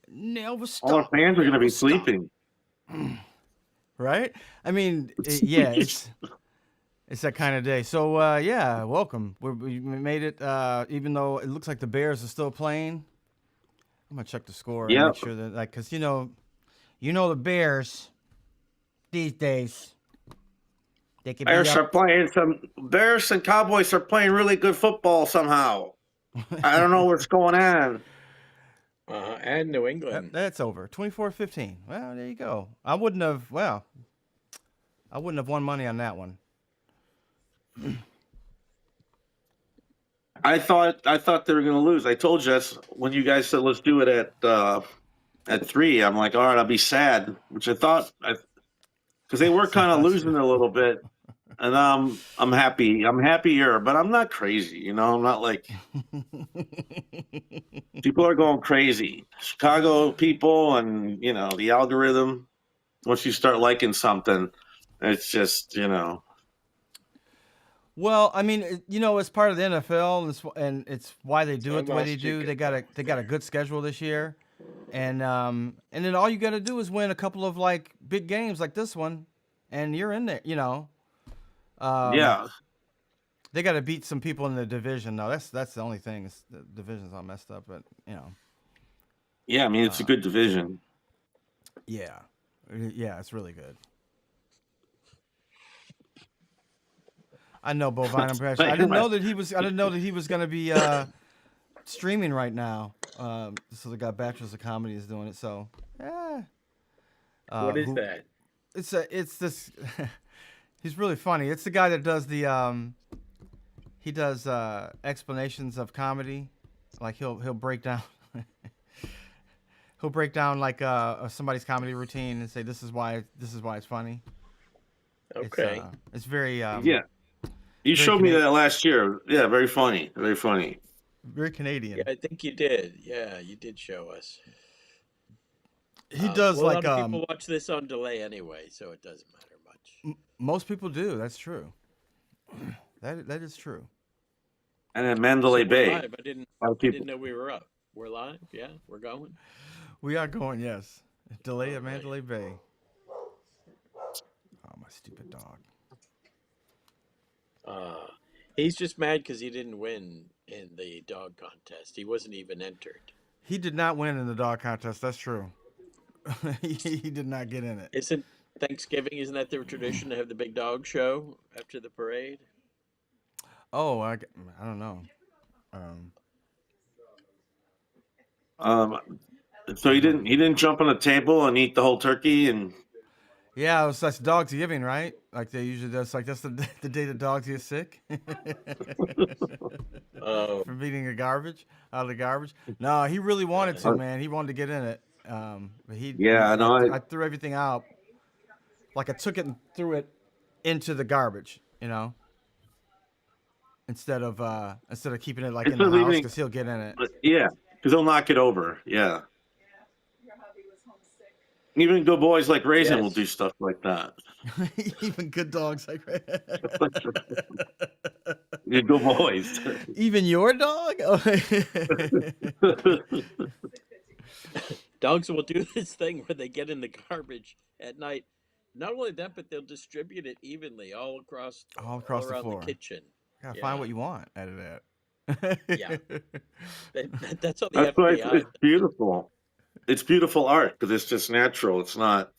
Never All our stop. fans are going to Never be stop. sleeping. Right? I mean, yeah, it's that kind of day. So yeah, welcome. We made it. Even though it looks like the Bears are still playing, I'm gonna check the score and make Yep. sure that, like, cause you know the Bears these days, they could be Bears up. are playing Bears and Cowboys are playing really good football somehow. I don't know what's going on. And New England. That's over. 24-15. Well, there you go. I wouldn't have won money on that one. I thought they were going to lose. I told you that's when you guys said let's do it at 3. I'm like, all right, I'll be sad, which I thought because they were kind of losing a little bit, and I'm happy. I'm happier, but I'm not crazy. You know, I'm not like people are going crazy. Chicago people, and you know the algorithm. Once you start liking something, it's just Well, I mean, it's part of the NFL, and it's why they do it the way they do. They got a good schedule this year, and then all you got to do is win a couple of like big games like this one, and you're in there. yeah. They got to beat some people in the division. No, that's the only thing. The division's all messed up, but Yeah, I mean it's a good division. Yeah, it's really good. I know bovine impression. I didn't know that he was going to be streaming right now. So the guy Bachelors of Comedy is doing it. So what is that? It's this. He's really funny. It's the guy that does the he does explanations of comedy. Like he'll break down. He'll break down like somebody's comedy routine and say this is why it's funny. Okay. It's very yeah. You showed me that last year. Yeah, very funny. Very funny. Very Canadian. Yeah, I think you did. Yeah, you did show us. He does a lot of people watch this on delay anyway, so it doesn't matter much. Most people do. That's true. That is true. And then Mandalay Bay. Live. I didn't know we were up. We're live. Yeah, we're going. We are going. Yes. Delay at Mandalay Bay. Oh, my stupid dog. He's just mad because he didn't win in the dog contest. He wasn't even entered. He did not win in the dog contest. That's true. He did not get in it. Isn't Thanksgiving? Isn't that their tradition to have the big dog show after the parade? Oh, I don't know. So he didn't jump on the table and eat the whole turkey and. Yeah, that's Dogsgiving, right? Like they usually do. It's like that's the day the dogs get sick. From eating out of the garbage. No, he really wanted to, man. He wanted to get in it. But I threw everything out. Like I took it and threw it into the garbage, instead of keeping it like in the house because he'll get in it. Yeah, because he'll knock it over. Yeah. Even good boys like Raisin will do stuff like that. Even good dogs like Raisin. Yeah, good boys. Even your dog? Dogs will do this thing where they get in the garbage at night. Not only that, but they'll distribute it evenly all across the floor. The kitchen. Gotta find what you want out of that. Yeah. That's how the FBI. It's beautiful. It's beautiful art because it's just natural. It's not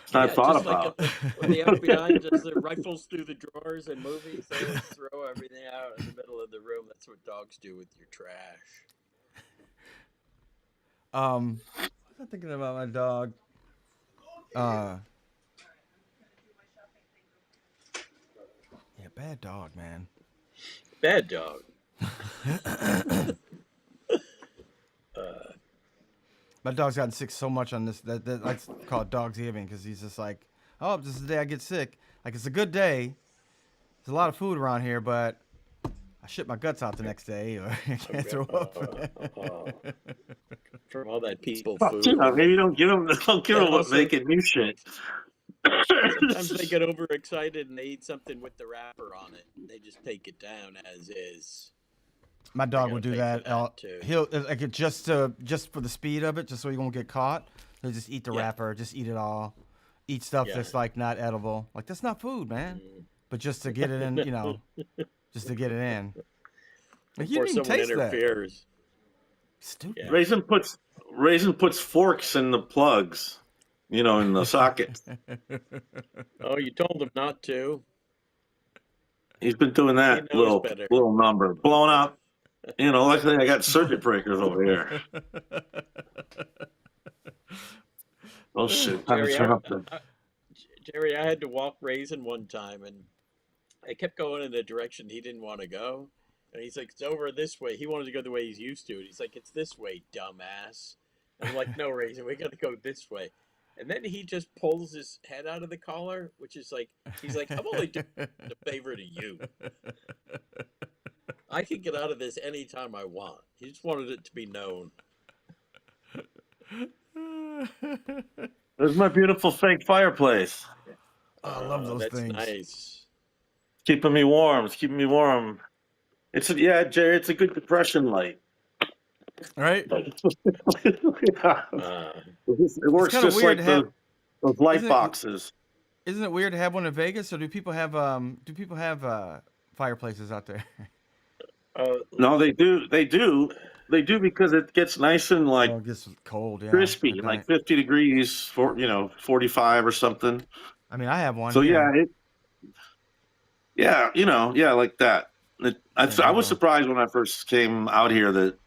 thought about. Like when the FBI does their rifles through the drawers in movies, they just throw everything out in the middle of the room. That's what dogs do with your trash. I'm thinking about my dog. Yeah, bad dog, man. Bad dog. My dog's gotten sick so much on this that's called Dogsgiving because he's just like, oh, this is the day I get sick. Like it's a good day. There's a lot of food around here, but I shit my guts out the next day or I can't throw up. From all that people food. Maybe don't give them what making new shit. Sometimes they get overexcited and they eat something with the wrapper on it. They just take it down as is. My dog gotta will do pay for that. that, too. He'll like it just for the speed of it, just so he won't get caught. He'll just eat the Yeah. wrapper, just eat it all, eat stuff Yeah. that's like not edible. Like that's not food, man. But just to get it in, just to get it in. Like, you Before didn't even someone taste that. interferes. Stupid. Yeah. Raisin puts forks in the plugs, in the sockets. Oh, you told him not to. He's been doing that He knows little better. number, blowing out. Luckily I got circuit breakers over here. Oh shit! Time to Jerry, turn up the. Jerry, I had to walk Raisin one time, and I kept going in a direction he didn't want to go. And he's like, it's over this way. He wanted to go the way he's used to. And he's like, it's this way, dumbass. And I'm like, no, Raisin, we got to go this way. And then he just pulls his head out of the collar, which is like, he's like, I'm only doing a favor to you. I can get out of this anytime I want. He just wanted it to be known. There's my beautiful fake fireplace. Oh, I love those that's things. Nice. Keeping me warm. It's keeping me warm. Jerry. It's a good depression light. Right? It works just like those light boxes. Isn't it weird to have one in Vegas, or do people have fireplaces out there? No, they do. They do because it gets nice and like it gets cold, yeah, crispy, like 50 degrees for 45 or something. I mean, I have one. So here. like that. I was surprised when I first came out here that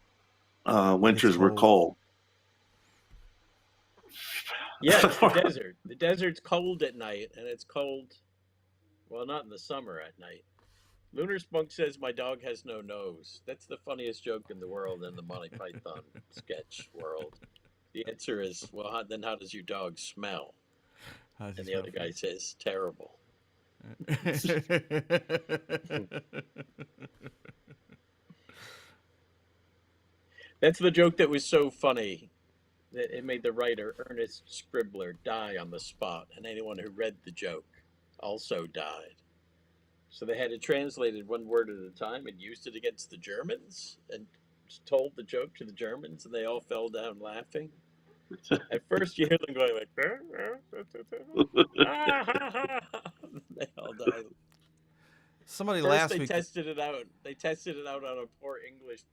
winters were cold. Yeah, it's the desert. The desert's cold at night, and it's cold. Well, not in the summer at night. Lunar Spunk says my dog has no nose. That's the funniest joke in the world in the Monty Python sketch world. The answer is, well, then how does your dog smell? And the other guy says, terrible. That's the joke that was so funny that it made the writer Ernest Scribbler die on the spot, and anyone who read the joke also died. So they had it translated one word at a time and used it against the Germans and told the joke to the Germans, and they all fell down laughing. At first, you hear them going like, they all died. Somebody First, last they week tested it out. They tested it out on a poor English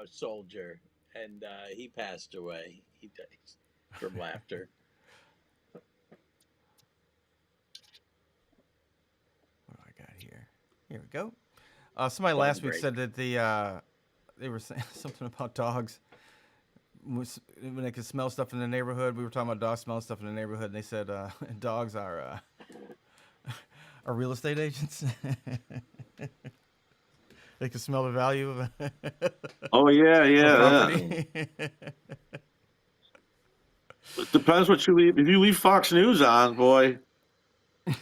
soldier, and he passed away. He died from laughter. What do I got here? Here we go. Somebody last week said that they were saying something about dogs when they could smell stuff in the neighborhood. We were talking about dogs smelling stuff in the neighborhood, and they said dogs are real estate agents. They can smell the value of Oh yeah. property. It depends what you leave. If you leave Fox News on, boy,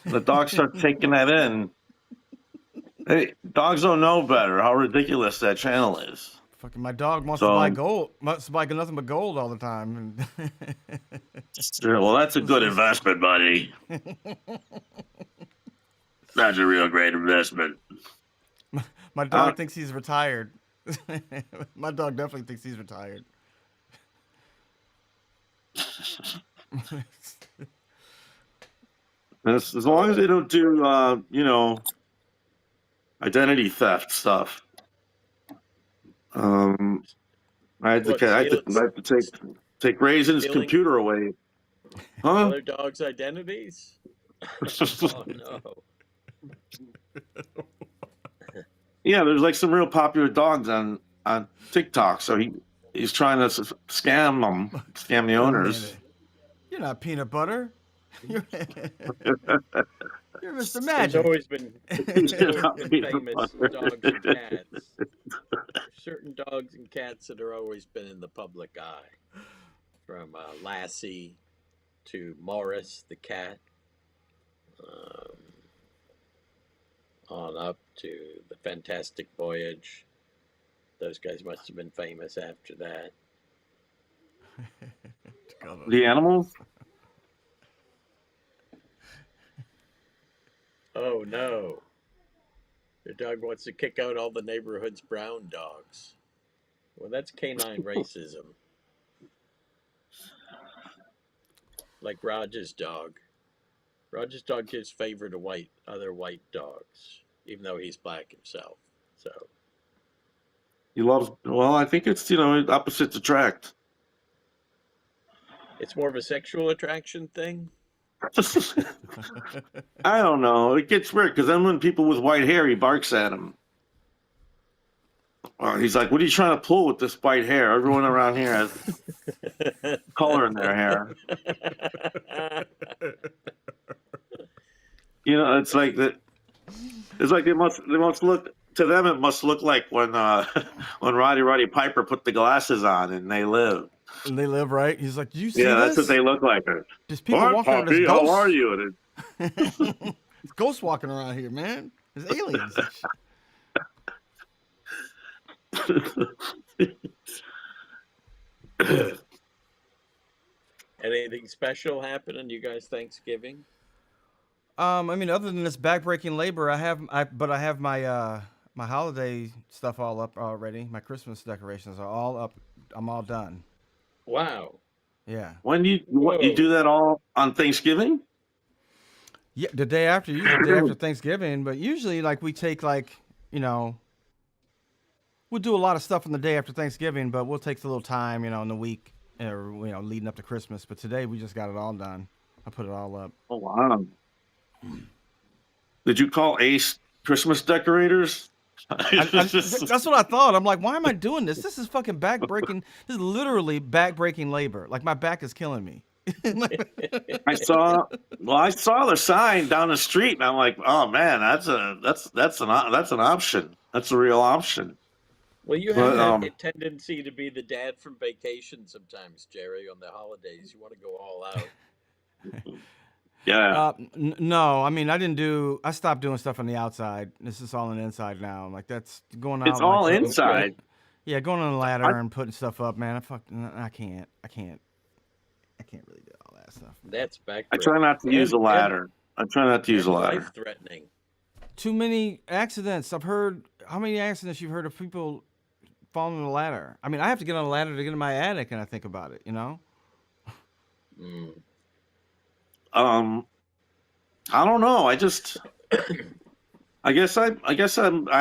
the dogs start taking that in. Hey, dogs don't know better how ridiculous that channel is. Fucking my dog wants to buy gold. Wants to buy nothing but gold all the time. Yeah, well, that's a good investment, buddy. That's a real great investment. My dog thinks he's retired. My dog definitely thinks he's retired. As long as they don't do, identity theft stuff. I had to take Raisin's computer away. Huh? Other dogs' identities? Oh no. Yeah, there's like some real popular dogs on TikTok, so he's trying to scam the owners. You're not peanut butter. You're Mr. Magic. There's always been famous dogs and cats. Certain dogs and cats that are always been in the public eye, from Lassie to Morris the cat, on up to the Fantastic Voyage. Those guys must have been famous after that. The animals? Oh no. The dog wants to kick out all the neighborhood's brown dogs. Well, that's canine racism. Like Roger's dog. Roger's dog gives favor to other white dogs, even though he's black himself. So He loves. Well, I think it's opposites attract. it's more of a sexual attraction thing. I don't know. It gets weird because then when people with white hair, he barks at them. He's like, "What are you trying to pull with this white hair?" Everyone around here has color in their hair. It's like that. It's like they must look to them. It must look like when Roddy Piper put the glasses on and They Live. And They Live, right? He's like, "Do you see Yeah, this? that's what they look like. There's people What, walking around. Poppy? There's How ghosts. are you? There's ghosts walking around here, man. There's aliens. Anything special happening? You guys Thanksgiving? I mean, other than this backbreaking labor, I have my my holiday stuff all up already. My Christmas decorations are all up. I'm all done. Wow. Yeah. When you do that all on Thanksgiving? Yeah, the day after, usually the day after Thanksgiving, but usually like we take we'll do a lot of stuff on the day after Thanksgiving, but we'll take a little time, in the week or leading up to Christmas. But today we just got it all done. I put it all up. Oh wow! Did you call Ace Christmas decorators? That's what I thought. I'm like, why am I doing this? This is fucking backbreaking. This is literally backbreaking labor. Like my back is killing me. I saw the sign down the street, and I'm like, oh man, that's an option. That's a real option. Well, you have a tendency to be the dad from Vacation sometimes, Jerry, on the holidays. You want to go all out. Yeah. No, I mean, I stopped doing stuff on the outside. This is all on the inside now. Like that's going out. It's all inside. Yeah, going on the ladder and putting stuff up, man. I can't really do all that stuff. That's back. I try not to use a ladder. Life-threatening. Too many accidents. I've heard how many accidents you've heard of people falling on the ladder. I mean, I have to get on a ladder to get in my attic, and I think about it. I don't know. I guess I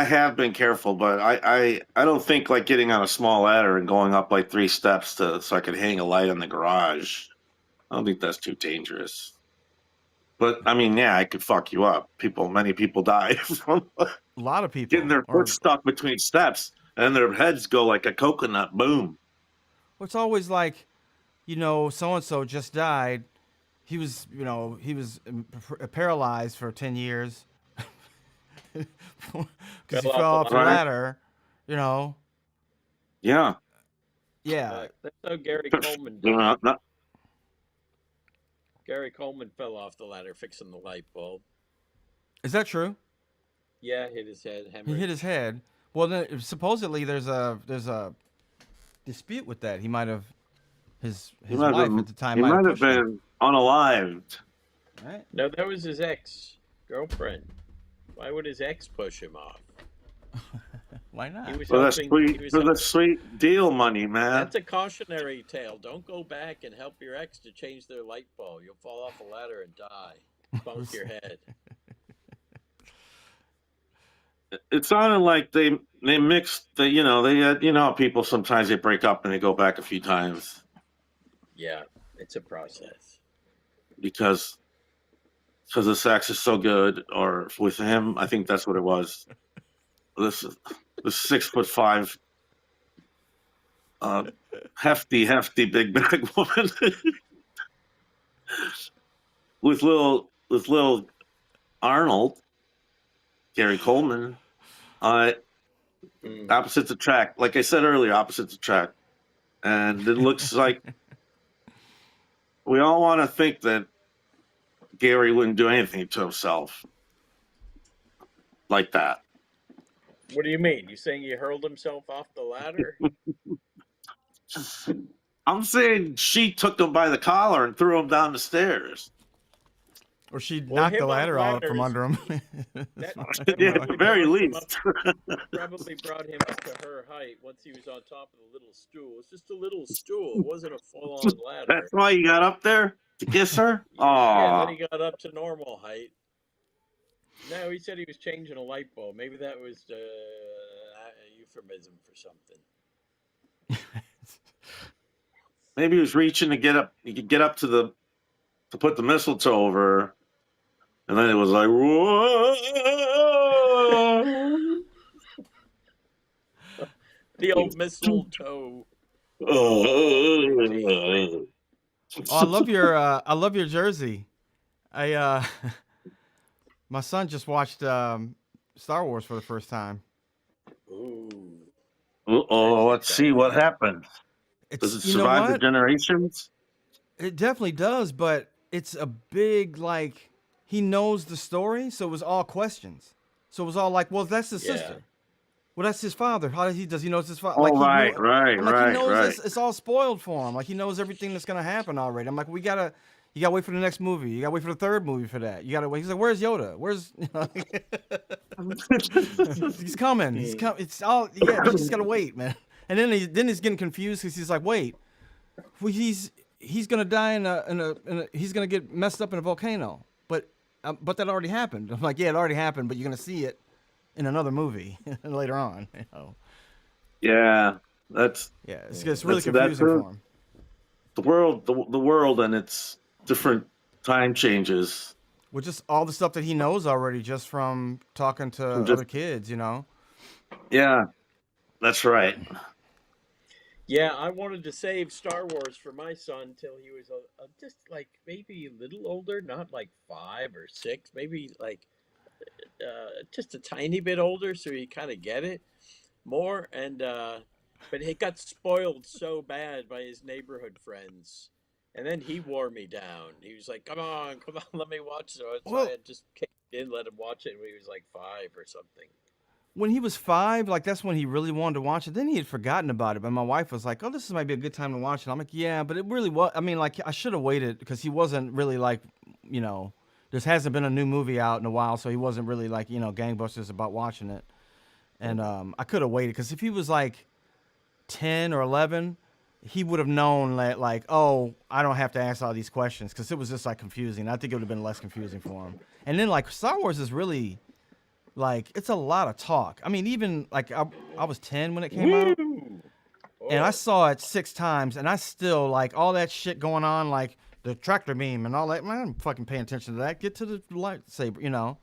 have been careful, but I don't think like getting on a small ladder and going up like 3 steps so I could hang a light in the garage. I don't think that's too dangerous. But I mean, yeah, I could fuck you up. Many people die from a lot of people getting their foot stuck between steps and their heads go like a coconut. Boom. Well, it's always like, so and so just died. He was paralyzed for 10 years because he fell off the ladder. Yeah. Yeah. That's how Gary Coleman died. Gary Coleman fell off the ladder fixing the light bulb. Is that true? Yeah, hit his head. He hit his head. Well, then supposedly there's a dispute with that. He might have his wife at the time. He might have been unalived. Right? No, that was his ex-girlfriend. Why would his ex push him off? Why not? For the sweet deal money, man. That's a cautionary tale. Don't go back and help your ex to change their light bulb. You'll fall off a ladder and die. Bump your head. It sounded like they mixed they had people sometimes they break up and they go back a few times. Yeah, it's a process. Because the sex is so good, or with him, I think that's what it was. This 6'5", hefty big bag woman with little Arnold, Gary Coleman. Opposites attract. Like I said earlier, opposites attract, and it looks like we all want to think that Gary wouldn't do anything to himself like that. What do you mean? You saying he hurled himself off the ladder? I'm saying she took him by the collar and threw him down the stairs. Or she Well, knocked the him on ladder out from ladders, under him. that Yeah, at the very least. probably brought him up to her height once he was on top of the little stool. It's just a little stool. It wasn't a full-on ladder. That's why you got up there to kiss her? Yeah, and then Oh, he got up to normal height. No, he said he was changing a light bulb. Maybe that was a euphemism for something. maybe he was reaching to get up. He could get up to put the mistletoe over her. And then it was like, whoa. The old mistletoe. Oh, Oh, I love your jersey. I my son just watched Star Wars for the first time. Ooh. let's see what happens. Does it You know survive the what? generations? It definitely does, but it's a big like he knows the story, so it was all questions. So it was all like, well, that's his Yeah. sister. Well, that's his father. How does he know it's his father? Oh, Like he right, knew, right, I'm like he right, knows right. it's all spoiled for him. Like he knows everything that's gonna happen already. I'm like, you gotta wait for the next movie. You gotta wait for the third movie for that. You gotta wait. He's like, where's Yoda? Where's he's coming. He's coming. It's all yeah. You just gotta wait, man. And then he's getting confused because he's like, wait, well, he's gonna die in a he's gonna get messed up in a volcano. But that already happened. I'm like, yeah, it already happened, but you're gonna see it in another movie later on. You know. Yeah, that's It's really That's- confusing that's for him. the world. The world and its different time changes. With just all the stuff that he knows already, just from talking to From just- other kids, you know. Yeah, that's right. Yeah, I wanted to save Star Wars for my son till he was just like maybe a little older, not like 5 or 6, maybe like just a tiny bit older, so he kind of get it more. And but it got spoiled so bad by his neighborhood friends, and then he wore me down. He was like, come on, let me watch it." So I had just kicked in, let him watch it when he was like 5 or something. When he was 5, like that's when he really wanted to watch it. Then he had forgotten about it. But my wife was like, "Oh, this might be a good time to watch it." I'm like, "Yeah, but it really was. I mean, like I should have waited because he wasn't really like, you know, there hasn't been a new movie out in a while, so he wasn't really like, you know, gangbusters about watching it. And I could have waited because if he was like 10 or 11, he would have known that like, oh, I don't have to ask all these questions because it was just like confusing. I think it would have been less confusing for him. And then like Star Wars is really like it's a lot of talk. I mean, even like I was 10 when it came out, and I saw it 6 times, and I still like all that shit going on, like the tractor beam and all that. Man, I'm fucking paying attention to that. Get to the lightsaber, you know.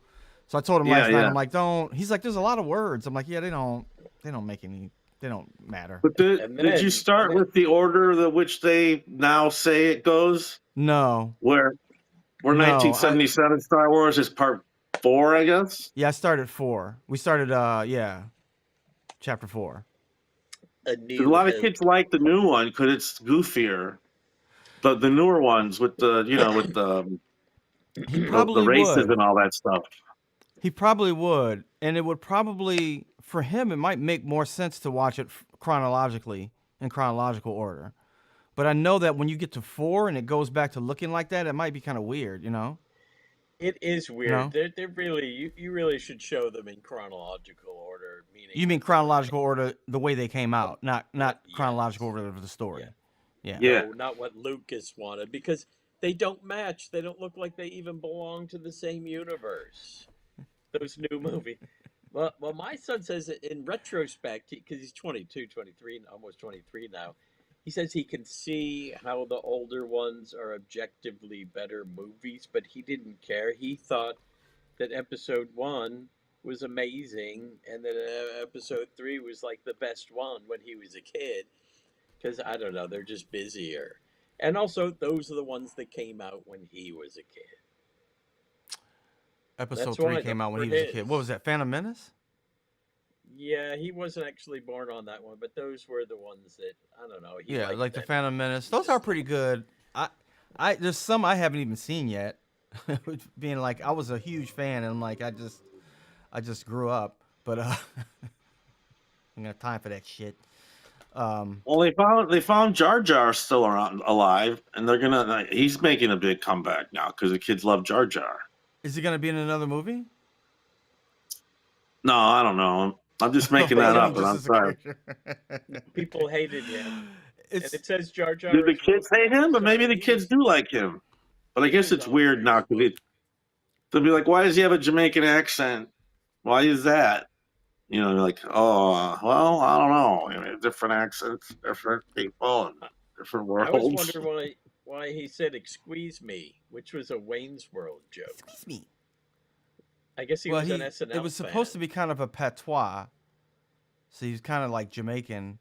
So I told him last night, I'm like, don't. He's like, there's a lot of words. I'm like, yeah, they don't make any. They don't matter. But did you start with the order which they now say it goes? No. Where 1977 Star Wars is part 4, I guess. Yeah, I started 4. We started, chapter 4. A lot of kids like the new one because it's goofier. The newer ones with the he probably the races would. and all that stuff. He probably would, and it would probably for him it might make more sense to watch it chronologically in chronological order. But I know that when you get to 4 and it goes back to looking like that, it might be kind of weird, you know. It is weird. No? They're really you really should show them in chronological order. Meaning You mean chronological order the way they came out, not chronological order of the story. Yeah. No, not what Lucas wanted because they don't match. They don't look like they even belong to the same universe. Those new movies. Well, my son says that in retrospect, because he's 22, 23, almost 23 now, he says he can see how the older ones are objectively better movies, but he didn't care. He thought that episode 1 was amazing and that episode 3 was like the best one when he was a kid. Because, I don't know, they're just busier. And also, those are the ones that came out when he was a kid. Episode 3 came out when he was a kid. What was that, Phantom Menace? Yeah, he wasn't actually born on that one, but those were the ones that, I don't know. Yeah, like the Phantom Menace. Those are pretty good. I there's some I haven't even seen yet. Being like, I was a huge fan, and I'm like, I just grew up. But I don't have time for that shit. Well, they found Jar Jar still around alive, and they're gonna. He's making a big comeback now because the kids love Jar Jar. Is he gonna be in another movie? No, I don't know. I'm just making Oh, that you up, mean and just I'm as a sorry. character? People hated him, and It's it says Jar Jar. Do the is kids hate him? But maybe sorry, the kids do like him. But I he guess was it's weird now always because they'll be like, "Why does he have a Jamaican accent? Why is that?" You know, like, "Oh, well, I don't know. I mean, different accents, different people, and different I always worlds." wondered why he said "excuse me," which was a Wayne's World joke. excuse me. I guess he Well, was an SNL it was supposed to be kind of a patois, so he's kind of like Jamaican.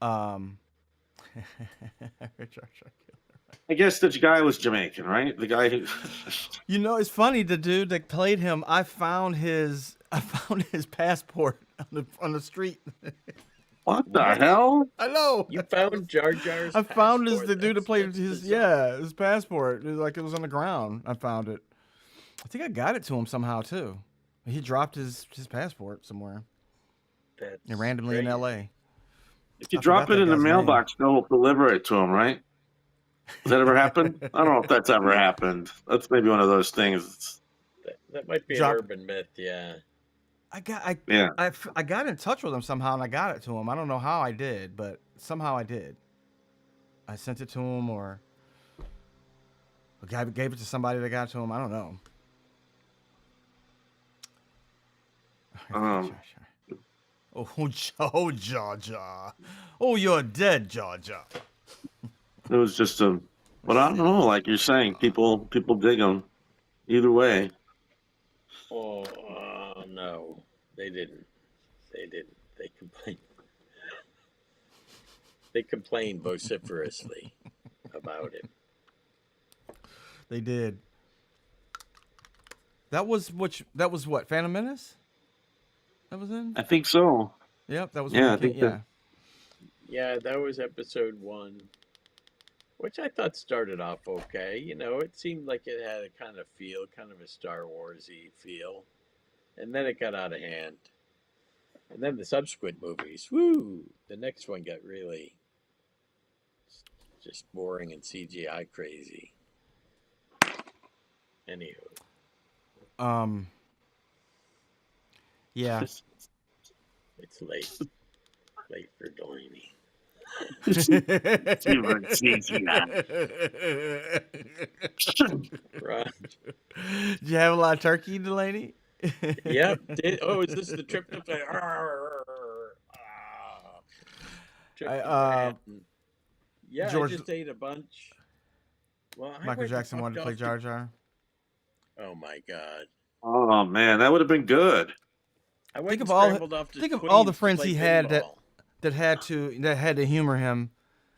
Um, I guess the guy was Jamaican, right? The guy who. you know, it's funny. The dude that played him, I found his passport on the street. What the What? hell? I know. You found Jar Jar's I found passport? the dude that played That's his bizarre. his passport. It was like it was on the ground. I found it. I think I got it to him somehow too. He dropped his passport somewhere. That's Randomly in crazy. L.A. If you I drop forgot it that in the guy's name. mailbox, they'll deliver it to him, right? Has that ever happened? I don't know if that's ever happened. That's maybe one of those things. That might be Drop- an urban myth, yeah. Yeah. I got in touch with him somehow and I got it to him. I don't know how I did, but somehow I did. I sent it to him or gave it to somebody that got it to him. I don't know. Oh, Jar Jar. Oh, you're dead, Jar Jar. It was just but I don't know. Like you're saying, people dig them either way. Oh, no, they didn't. They didn't. They complained. They complained vociferously about it. They did. That was what? Phantom Menace? That was in? I think so. Yep, that was Yeah, when I it came, think that- yeah. Yeah, that was episode 1, which I thought started off okay. You know, it seemed like it had a kind of feel, kind of a Star Wars-y feel. And then it got out of hand. And then the subsequent movies, woo! The next one got really just boring and CGI crazy. Anywho. Yeah. It's late. Late for Delaney. Right. Did you have a lot of turkey, Delaney? Yep. Is this the tryptophan? Tryptophan. Yeah, George- I just ate a bunch. Well, I Michael went Jackson and wanted to fucked play off Jar Jar. Oh my god. Oh man, that would have been good. I went Think and of all scrambled off to think of all the Queens to friends play he had pinball. that had to humor him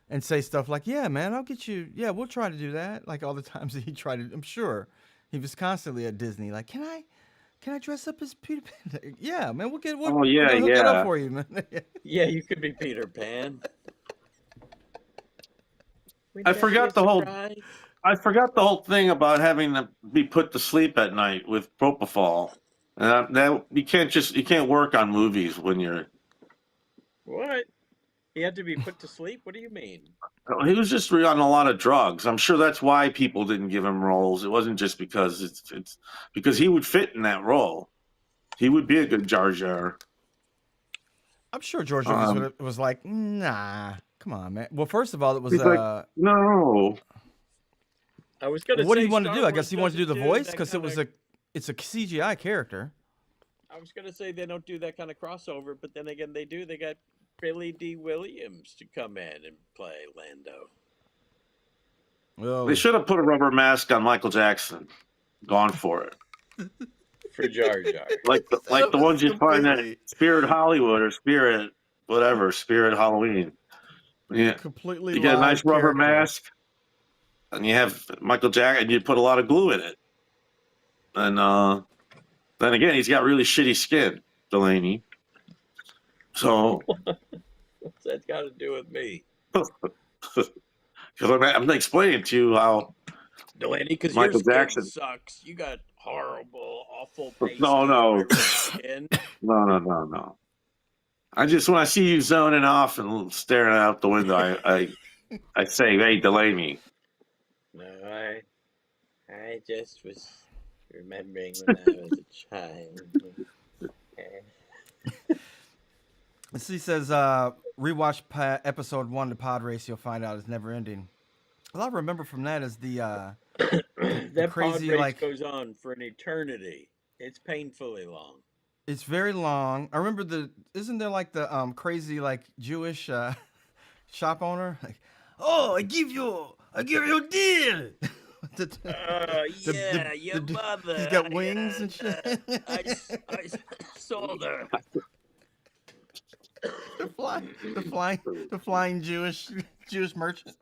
and say stuff like, "Yeah, man, I'll get you. Yeah, we'll try to do that." Like all the times that he tried to. I'm sure he was constantly at Disney. Like, can I dress up as Peter Pan? Yeah, man, we'll Oh, yeah, we'll hook it yeah. up for you, man. Yeah, you could be Peter Pan. I forgot the whole thing about having to be put to sleep at night with propofol. That you can't work on movies when you're. What? He had to be put to sleep? What do you mean? He was just on a lot of drugs. I'm sure that's why people didn't give him roles. It wasn't just because it's because he would fit in that role. He would be a good Jar Jar. I'm sure George Lucas was like, "Nah, come on, man." Well, first of all, it was He's like, no. I was gonna what say did he want to Star do? I Wars guess he wanted to do the doesn't voice that because it's a CGI character. I was gonna say they don't do that kind of crossover, but then again they do. They got Billy D. Williams to come in and play Lando. Well, They should have put a rubber mask on Michael Jackson. Gone for it. For Jar Jar. Like the ones you find at Spirit Hollywood or Spirit Halloween. Yeah, completely you get a nice live rubber character. mask, and you have Michael Jackson, and you put a lot of glue in it. And then again, he's got really shitty skin, Delaney. So, What's that got to do with me? because I'm explaining to you how Delaney, because your Michael skin Jackson. sucks. You got horrible, awful pasty No. skin. No. I just when I see you zoning off and staring out the window, I say, "Hey, Delaney." No, I just was remembering when I was a child. He says, rewatch episode 1 to Pod Race. You'll find out it's never ending. All I remember from that is the That pod crazy, race like, goes on for an eternity. It's painfully long. it's very long. I remember isn't there like the crazy like Jewish shop owner? Like, oh, I give you a deal. Your mother. He's got wings and shit. I sold her. the flying Jewish merchant.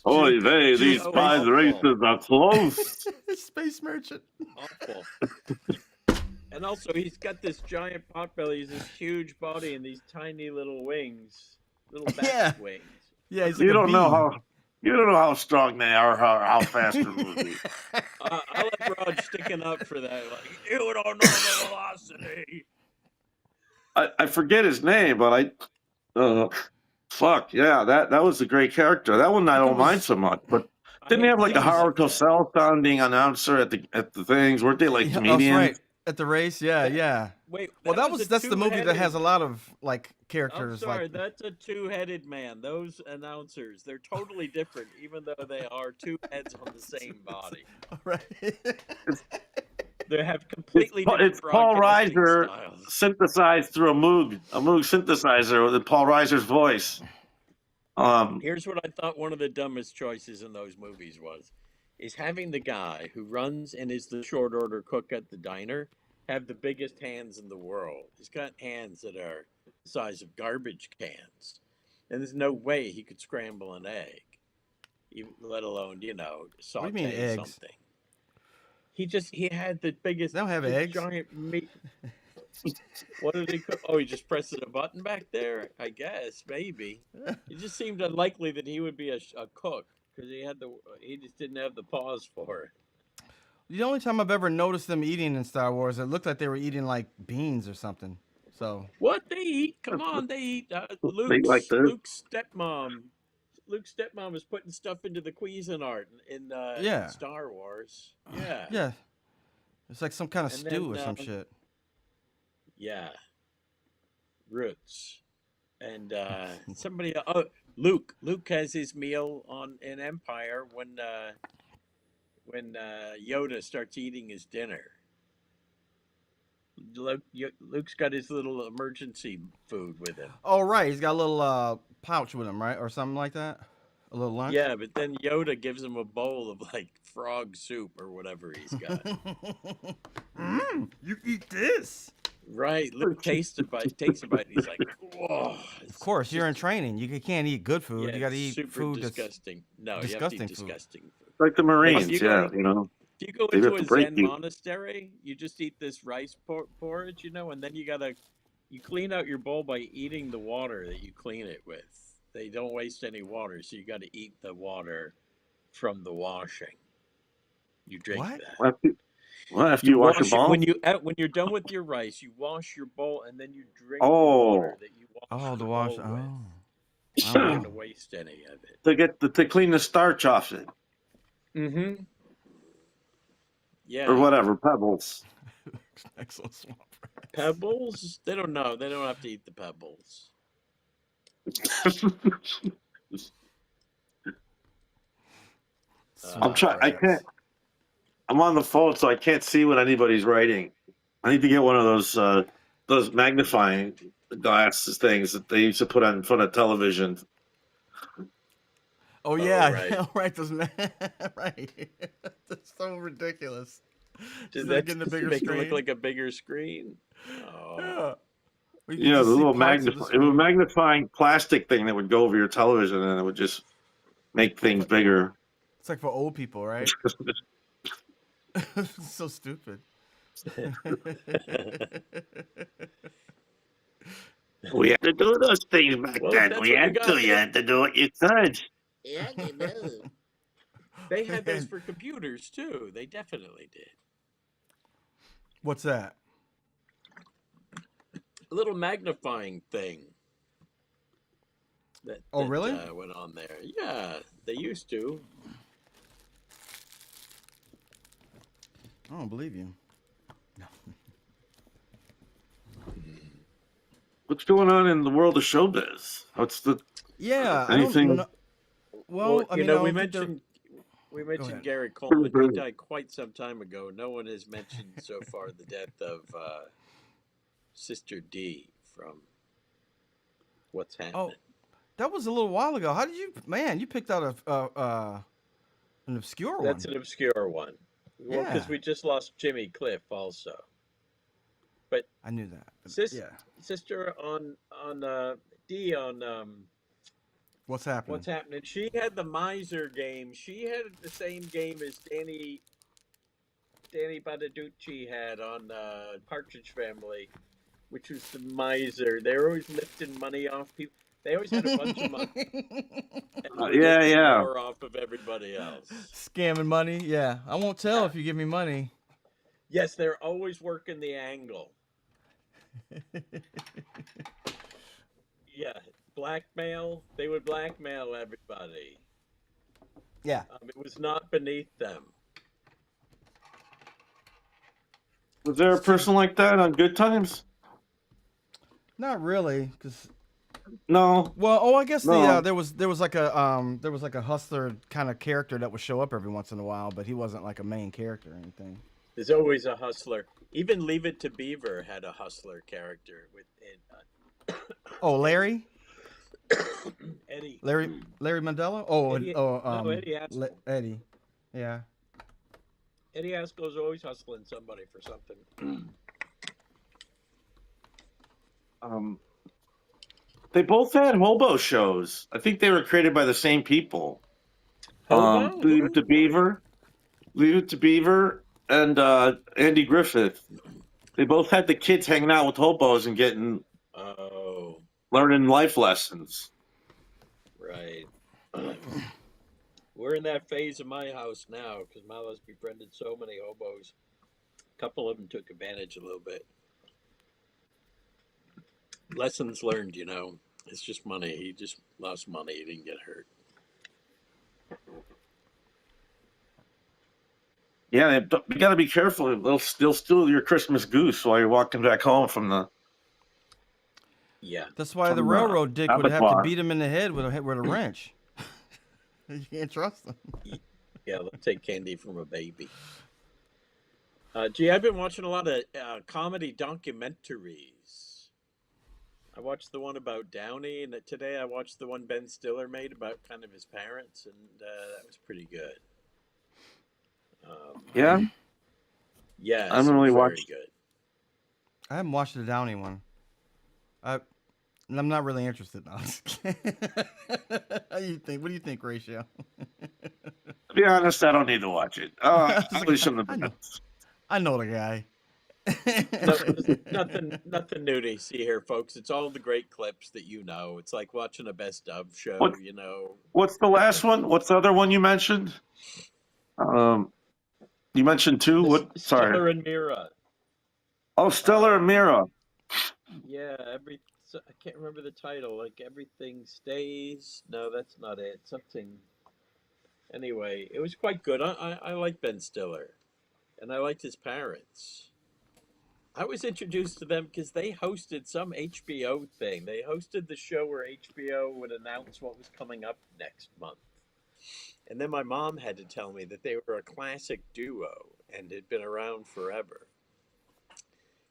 Oy vey, these Jewish pod awful. races are close. Space merchant. Awful. And also, he's got this giant pot belly, he's this huge body, and these tiny little wings, little bat wings. Yeah, he's like You don't know how strong they are, how fast they're moving. I like Rod sticking up for that. Like, you don't know the velocity. I forget his name, but fuck yeah, that was a great character. That one I don't mind so much, but didn't he have like a Howard Cosell sounding announcer at the things? Weren't they like comedians? That's right. At the race, yeah. Wait, well, that's the movie that has a lot of like characters. I'm sorry, like that's a two-headed man. Those announcers, they're totally different, even though they are two heads on the same body. Right. They have completely different It's Paul Reiser styles. synthesized through a Moog synthesizer with Paul Reiser's voice. Here's what I thought one of the dumbest choices in those movies is having the guy who runs and is the short order cook at the diner have the biggest hands in the world. He's got hands that are the size of garbage cans. And there's no way he could scramble an egg, even, let alone, saute what do you mean, eggs? something. He had the biggest, they don't have eggs. Giant meat. What did he cook? Oh, he just presses a button back there? I guess, maybe. It just seemed unlikely that he would be a cook because he just didn't have the paws for it. The only time I've ever noticed them eating in Star Wars, it looked like they were eating like beans or something. So what they eat? Come on, they eat. Luke's stepmom. Luke's stepmom is putting stuff into the Cuisinart in Star Wars. Yeah. Yeah. It's like some kind of stew or some shit. Yeah. Roots. And somebody Luke has his meal in Empire when Yoda starts eating his dinner. Luke's got his little emergency food with him. Oh, right. He's got a little pouch with him, right? Or something like that? A little lunch? Yeah, but then Yoda gives him a bowl of, like, frog soup or whatever he's got. You eat this? Right. Luke takes a bite. He's like, whoa. Of course, you're in training. You can't eat good food. Yeah, you got to eat food disgusting. No, you have to eat disgusting food. Like the Marines, If you go into a Zen monastery, you just eat this rice porridge, and then you clean out your bowl by eating the water that you clean it with. They don't waste any water, so you got to eat the water from the washing. You drink that. Well, after you wash your bowl? When you're done with your rice, you wash your bowl, and then you drink the water that you wash the wash. Bowl with. You don't want to waste any of it. To clean the starch off it. Mm-hmm. Yeah. Or whatever, pebbles. Excellent swamp. Pebbles? They don't know. They don't have to eat the pebbles. I'm trying. I can't. I'm on the phone, so I can't see what anybody's writing. I need to get one of those magnifying glasses things that they used to put on in front of television. Oh yeah, right. Those right. That's so ridiculous. Does that make it look like a bigger screen? Oh. Yeah. The little magnifying plastic thing that would go over your television, and it would just make things bigger. It's like for old people, right? So stupid. We had to do those things back then. You had to do what you could. Yeah, they know. They had those for computers too. They definitely did. What's that? little magnifying thing that Oh, really? went on there. Yeah, they used to. I don't believe you. What's going on in the world of showbiz? What's the Yeah, I don't anything? know. Well, I you mean, I know, don't think they're. we Go mentioned ahead. Gary Coleman. He died quite some time ago. No one has mentioned so far the death of Sister D from What's Oh, Happening. that was a little while ago. How did you, man? You picked out an obscure one. That's an obscure one. Well, because Yeah, we just lost Jimmy Cliff also. But I knew that. Yeah. sister on D on What's happening? What's Happening. She had the miser game. She had the same game as Danny Badaducci had on Partridge Family, which was the miser. They were always lifting money off people. They always had a bunch of money. And were lifting more off of everybody else. Scamming money. Yeah, I won't tell if you give me money. Yes, they're always working the angle. Yeah, blackmail. They would blackmail everybody. Yeah. It was not beneath them. Was there a person like that on Good Times? Not really, because No. well, I guess No. there was like a hustler kind of character that would show up every once in a while, but he wasn't like a main character or anything. There's always a hustler. Even Leave It to Beaver had a hustler character within. Oh, Larry. Eddie. Larry Mandela. Oh, Eddie, oh, no, Eddie Haskell. Eddie. Yeah. Eddie Haskell's always hustling somebody for something. They both had hobo shows. I think they were created by the same people. Hobo? Leave It to Beaver, and Andy Griffith. They both had the kids hanging out with hobos and learning life lessons. Right. We're in that phase of my house now because Milo's befriended so many hobos. A couple of them took advantage a little bit. Lessons learned, you know. It's just money. He just lost money. He didn't get hurt. Yeah, you got to be careful. They'll steal your Christmas goose while you're walking back home from the. Yeah. That's why the railroad dick would have to beat him in the head with a wrench. You can't trust them. Yeah, they'll take candy from a baby. Gee, I've been watching a lot of comedy documentaries. I watched the one about Downey, and today I watched the one Ben Stiller made about kind of his parents, and that was pretty good. Yeah? Yeah, I haven't really watched. Good. I haven't watched the Downey one. I'm not really interested now. What do you think, Horatio? To be honest, I don't need to watch it. I know the guy. Nothing new to see here, folks. It's all the great clips that you know. It's like watching a best of show, you know. What's the last one? What's the other one you mentioned? You mentioned two. What? Sorry. Stiller and Mira. Oh, Stiller and Mira. Yeah, I can't remember the title. Like Everything Stays. No, that's not it. Something. Anyway, it was quite good. I like Ben Stiller, and I liked his parents. I was introduced to them because they hosted some HBO thing. They hosted the show where HBO would announce what was coming up next month. And then my mom had to tell me that they were a classic duo and had been around forever.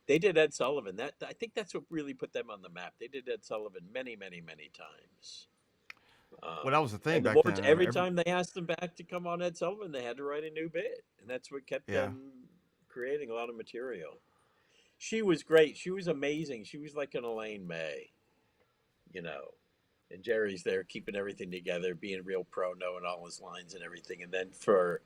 They did Ed Sullivan. I think that's what really put them on the map. They did Ed Sullivan many, many, many times. Well, that was the thing back then. Every time they asked them back to come on Ed Sullivan, they had to write a new bit. And that's what kept them creating a lot of material. She was great. She was amazing. She was like an Elaine May, you know. And Jerry's there keeping everything together, being real pro, knowing all his lines and everything. And then for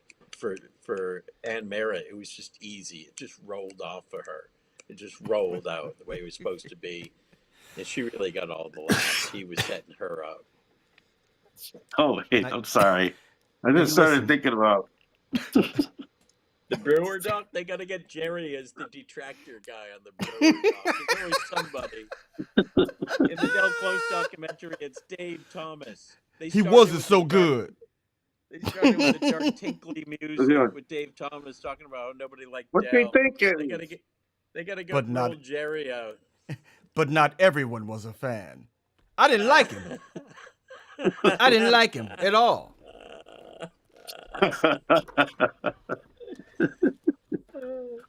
Ann Merritt, it was just easy. It just rolled off of her. It just rolled out the way it was supposed to be. And she really got all the laughs. He was setting her up. Oh, wait, I'm sorry. I just started thinking about. The brewer doc, they got to get Jerry as the detractor guy on the brewer doc. There's always somebody. In the Del Close documentary, it's Dave Thomas. He wasn't so good. They started with the dark, tinkly music Yeah. with Dave Thomas talking about how nobody liked What they Del. thinking? They gotta go But not- roll Jerry out. But not everyone was a fan. I didn't like him. I didn't like him at all.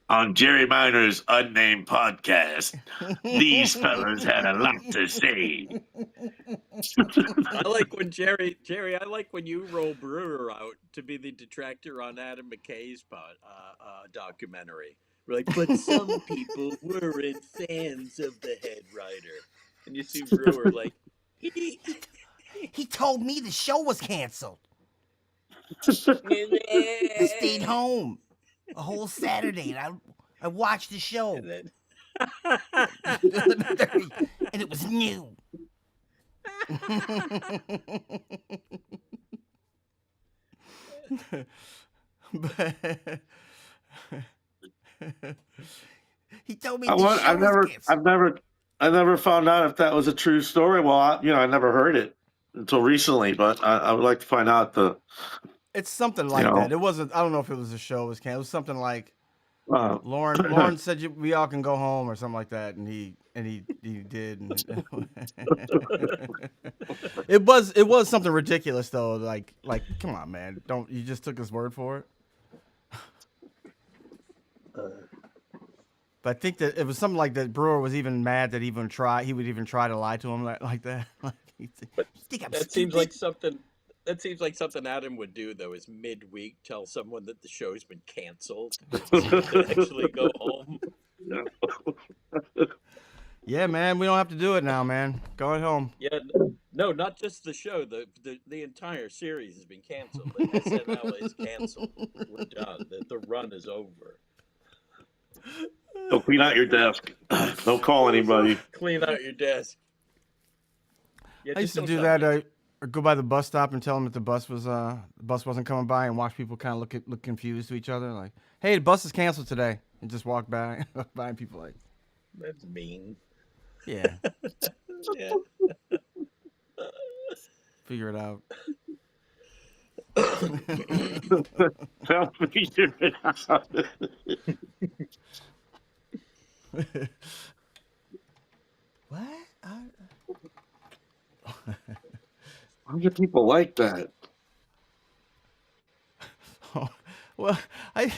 On Jerry Miner's unnamed podcast, these fellas had a lot to say. I like when Jerry, I like when you roll Brewer out to be the detractor on Adam McKay's documentary. We're like, but some people weren't fans of the head writer. And you see Brewer like, He told me the show was canceled. I stayed home a whole Saturday and I watched the show. and then, And it was new. But He told me I the show was canceled. I never found out if that was a true story. Well, I never heard it until recently, but I would like to find out the. it's something like You know. that. It wasn't. I don't know if it was a show. It was canceled. It was something like Uh, Lauren said we all can go home or something like that, and he did. And it was something ridiculous though. Like come on, man, don't you just took his word for it? But I think that it was something like that. Brewer was even mad that he would even try to lie to him like that. Like, You think I'm that stupid? seems like something. That seems like something Adam would do, though, is midweek tell someone that the show's been canceled so you can actually go home. yeah, man, we don't have to do it now, man. Go at home. Yeah, no, not just the show. The entire series has been canceled. The SNL is canceled. We're done. The run is over. Don't clean out your desk. Don't call anybody. Clean out your desk. Yeah, I used just to don't do tell that. me. Or go by the bus stop and tell them that the bus wasn't coming by, and watch people kind of look confused to each other, like, "Hey, the bus is canceled today," and just walk by, and people like, That's mean. "Yeah, Yeah. figure it out." I'll figure it out. What? Why do people like that? Well, I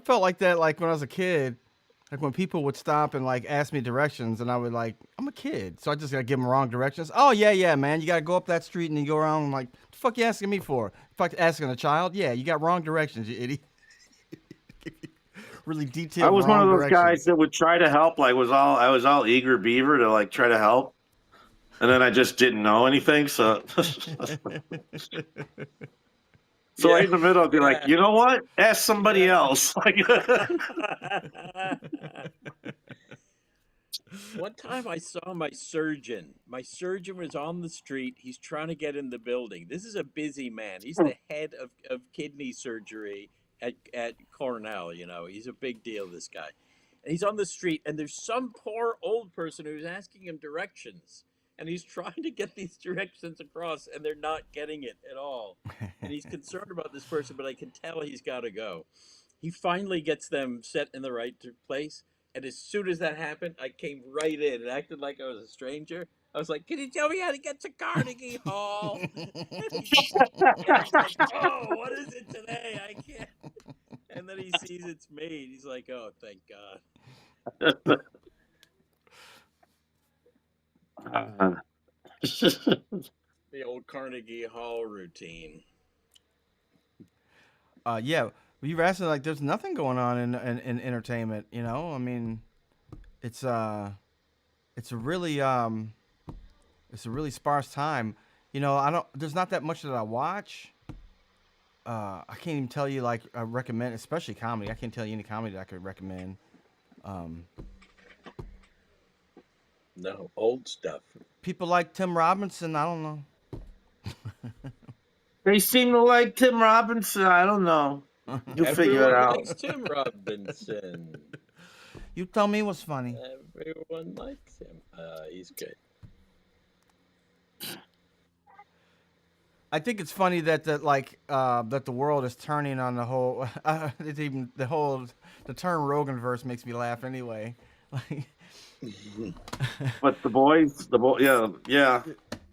felt like that like when I was a kid, like when people would stop and like ask me directions, and I would like, I'm a kid, so I just gotta give them wrong directions. Oh yeah, man, you gotta go up that street and you go around. I'm like, the fuck you asking me for? Fuck asking a child? Yeah, you got wrong directions, you idiot. Really detailed. I was one of wrong those directions. guys that would try to help. Like I was all eager beaver to like try to help, and then I just didn't know anything. So, right in the middle, I'd be like, you know what? Ask somebody else. Like, One time I saw my surgeon. My surgeon was on the street. He's trying to get in the building. This is a busy man. He's the head of kidney surgery at Cornell. You know, he's a big deal, this guy. And he's on the street, and there's some poor old person who's asking him directions. And he's trying to get these directions across, and they're not getting it at all. And he's concerned about this person, but I can tell he's got to go. He finally gets them set in the right place. And as soon as that happened, I came right in and acted like I was a stranger. I was like, "Can you tell me how to get to Carnegie Hall?" And he's like, "Oh, what is it today? I can't." And then he sees it's me. He's like, "Oh, thank God." The old Carnegie Hall routine. Yeah, you were asking like, there's nothing going on in entertainment. You know, I mean, it's a really sparse time. You know, there's not that much that I watch. I can't even tell you like I recommend, especially comedy. I can't tell you any comedy that I could recommend. No, old stuff. People like Tim Robinson. I don't know. they seem to like Tim Robinson. I don't know. You figure it Everyone out. likes Tim Robinson. You tell me what's funny. Everyone likes him. He's good. I think it's funny that that the world is turning on the whole. It's even the term Roganverse makes me laugh anyway. Like But yeah.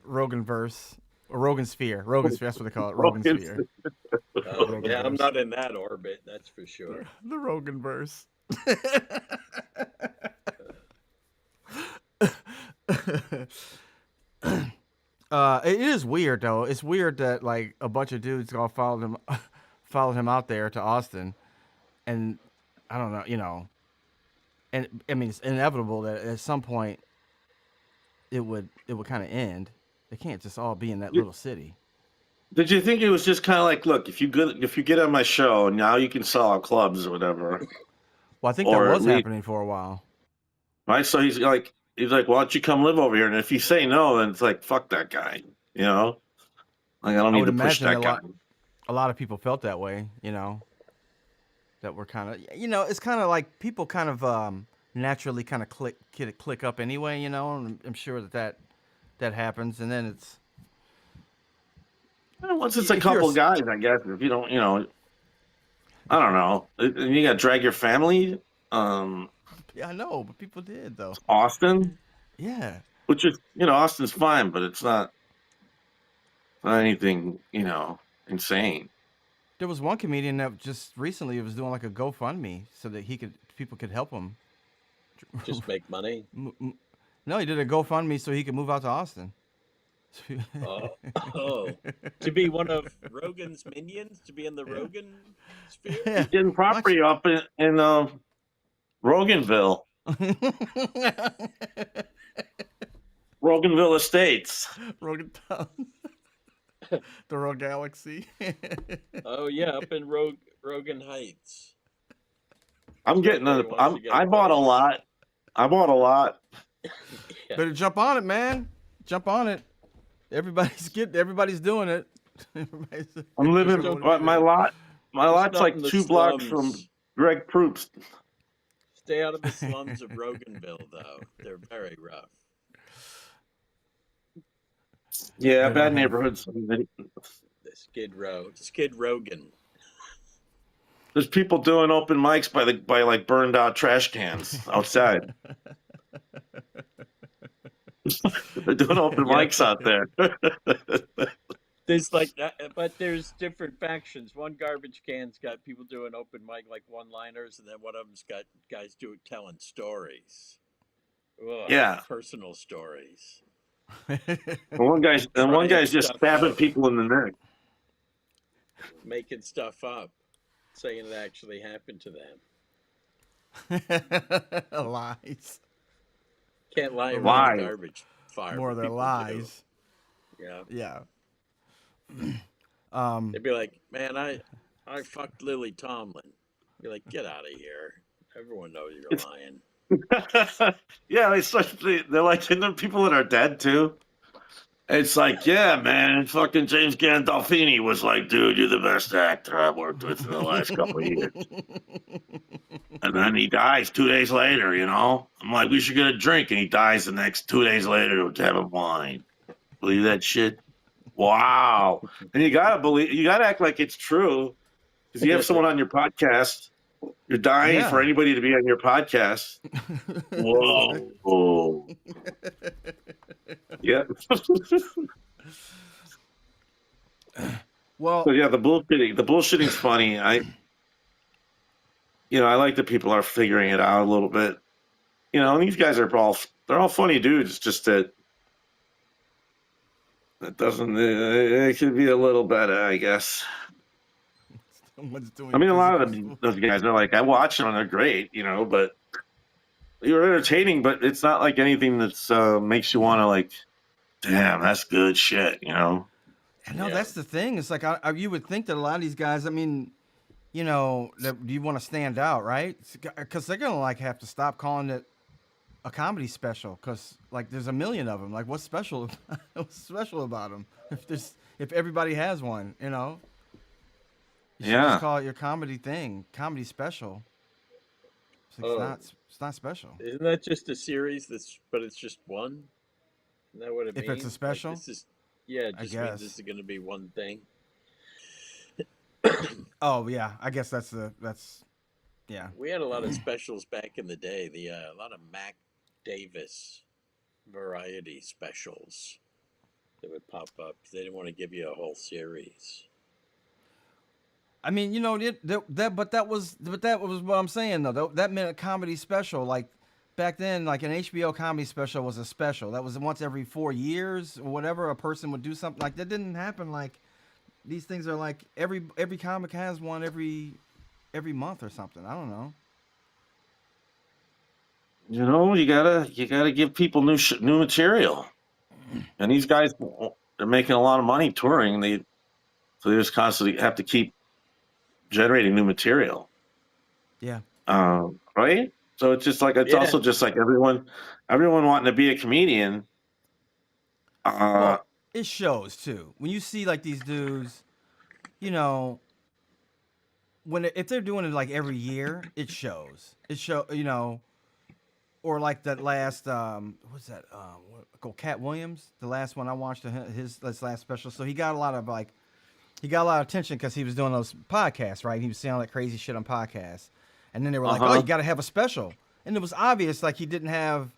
Roganverse or Rogan Sphere. Rogan Sphere. That's what they call it. Rogan Rogan Sphere. Yeah, I'm Roganverse. not in that orbit, that's for sure. The Roganverse. It is weird though. It's weird that like a bunch of dudes all followed him out there to Austin, and I don't know, and I mean it's inevitable that at some point it would kind of end. They can't just all be in that little city. Did you think it was just kind of like, look, if you get on my show, now you can sell out clubs or whatever, Well, I think that or was happening for a while. right? So he's like, why don't you come live over here? And if you say no, then it's like, fuck that guy, you know? Like I don't I need would to push imagine that guy. a lot of people felt that way, that were kind of, it's kind of like people kind of naturally kind of click up anyway, and I'm sure that happens, and then it's Well, once it's a if you're couple guys, I guess. If you don't, I don't know. And you got to drag your family. Yeah, I know, but people did though. Austin, Yeah, which is, Austin's fine, but it's not anything, insane. there was one comedian that just recently was doing like a GoFundMe so that people could help him. Just make money. No, he did a GoFundMe so he could move out to Austin. Oh, to be one of Rogan's minions, to be in the Rogan sphere. Yeah. Getting property up in Roganville, Roganville Estates. Rogan Town. The Rogue Galaxy. Oh yeah, up in Rogan Heights. I'm getting Everybody wants to get I bought a place. lot. I bought a lot. Yeah. Better jump on it, man. Jump on it. Everybody's doing it. I'm living don't my lot. My Just lot's not like in the 2 blocks from slums. Greg Proops. Stay out of the slums of Roganville, though. They're very rough. Yeah, bad neighborhoods. The Skid Rogan. There's people doing open mics by like burned out trash cans outside. They're doing open mics out there. There's like that, but there's different factions. One garbage can's got people doing open mic like one-liners, and then one of them's got guys telling stories. Ugh, Yeah. personal stories. One guy's just stuff stabbing out. people in the neck. Making stuff up, saying it actually happened to them. Lies. Can't lie around Lies. the garbage fire. More of but their people lies. do. Yeah. Yeah. They'd be like, "Man, I fucked Lily Tomlin." Be like, "Get out of here! Everyone knows you're lying." Yeah, they're like, and then people that are dead too. It's like, yeah, man, fucking James Gandolfini was like, dude, you're the best actor I've worked with in the last couple of years. And then he dies 2 days later, I'm like, we should get a drink, and he dies the next 2 days later to have a wine. Believe that shit? Wow. And you gotta act like it's true. Because you have someone on your podcast, you're dying for anybody to be on your podcast. Whoa. Yeah. Well, So yeah, the bullshitting's funny. I like that people are figuring it out a little bit. And these guys they're all funny dudes. It's just that doesn't. It could be a little better, I guess. I mean, a lot of those guys are like, I watch them and they're great, but you're entertaining, but it's not like anything that's makes you want to like, damn, that's good shit, No, that's the thing. It's like you would think that a lot of these guys, I mean, that you want to stand out, right? Because they're gonna like have to stop calling it a comedy special, because like there's a million of them. Like, what's special? What's special about them? If everybody has one, You should just Yeah. call it your comedy thing, comedy special. Oh, It's not special. isn't that just a series but it's just one? Isn't that what it If it's a means? Like special, this is, yeah, it I just means this guess. is going to be one thing. Oh yeah, I guess that's yeah. We had a lot of specials back in the day. A lot of Mac Davis variety specials that would pop up. They didn't want to give you a whole series. I mean, you know, but that was what I'm saying though. That meant a comedy special. Like back then, like an HBO comedy special was a special. That was once every 4 years or whatever. A person would do something like that. Didn't happen. Like these things are like every comic has one every month or something. I don't know. You know, you gotta give people new material. And these guys, they're making a lot of money touring. So they just constantly have to keep generating new material. Yeah. Right? So it's just like it's Yeah. also just like everyone wanting to be a comedian. Well, it shows too. When you see like these dudes, you know, if they're doing it like every year, it shows. You know, or like that last what's that Cat Williams, the last one I watched of his last special. So he got a lot of attention because he was doing those podcasts, right? He was saying all that crazy shit on podcasts, and then they were like, "Oh, you got to have a special," and it was obvious like he didn't have,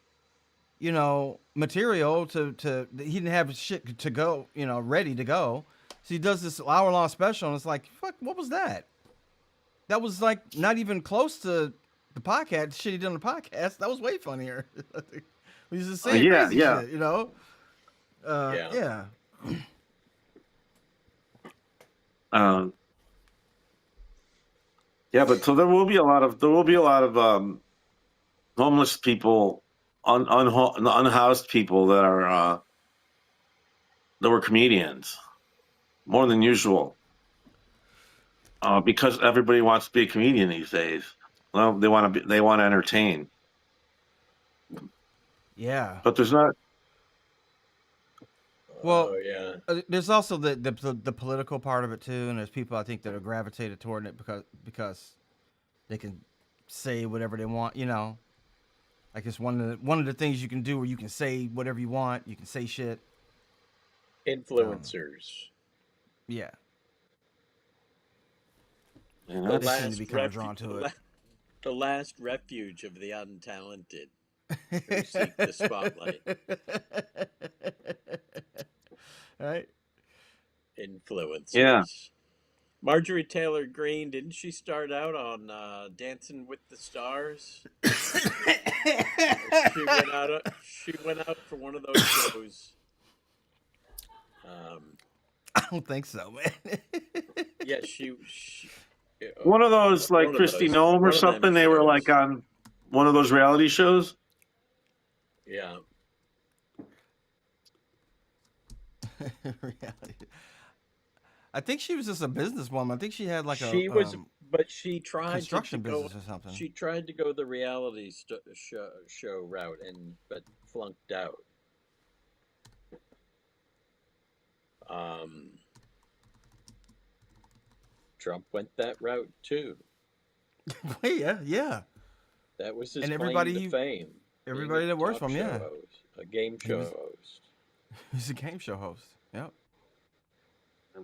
you know, material to he didn't have shit to go, you know, ready to go. So he does this hour-long special, and it's like, fuck, what was that? That was like not even close to the podcast shit he did on the podcast. That was way funnier. He was just saying crazy shit, you know. Yeah. Yeah, but so there will be a lot of homeless people, unhoused people that were comedians, more than usual, because everybody wants to be a comedian these days. Well, they want to entertain. Yeah. But there's not. Well, yeah. There's also the political part of it too, and there's people I think that are gravitated toward it because they can say whatever they want, you know. Like it's one of the things you can do where you can say whatever you want, you can say shit. Influencers. Yeah. Yeah, They seem to be kind of drawn to it. The last refuge of the untalented who seek the spotlight. Right? Influencers. Yeah. Marjorie Taylor Greene, didn't she start out on Dancing with the Stars? She went out for one of those shows. I don't think so, man. Yeah, she one of those like Christy Nome or something. They were like on one of those reality shows. Yeah. Reality. I think she was just a businesswoman. I think she had like but she tried construction business or something. She tried to go the reality show route but flunked out. Trump went that route too. Yeah. That was his and claim to fame. Everybody that works for him, yeah. A game show host. He's a game show host. Yep.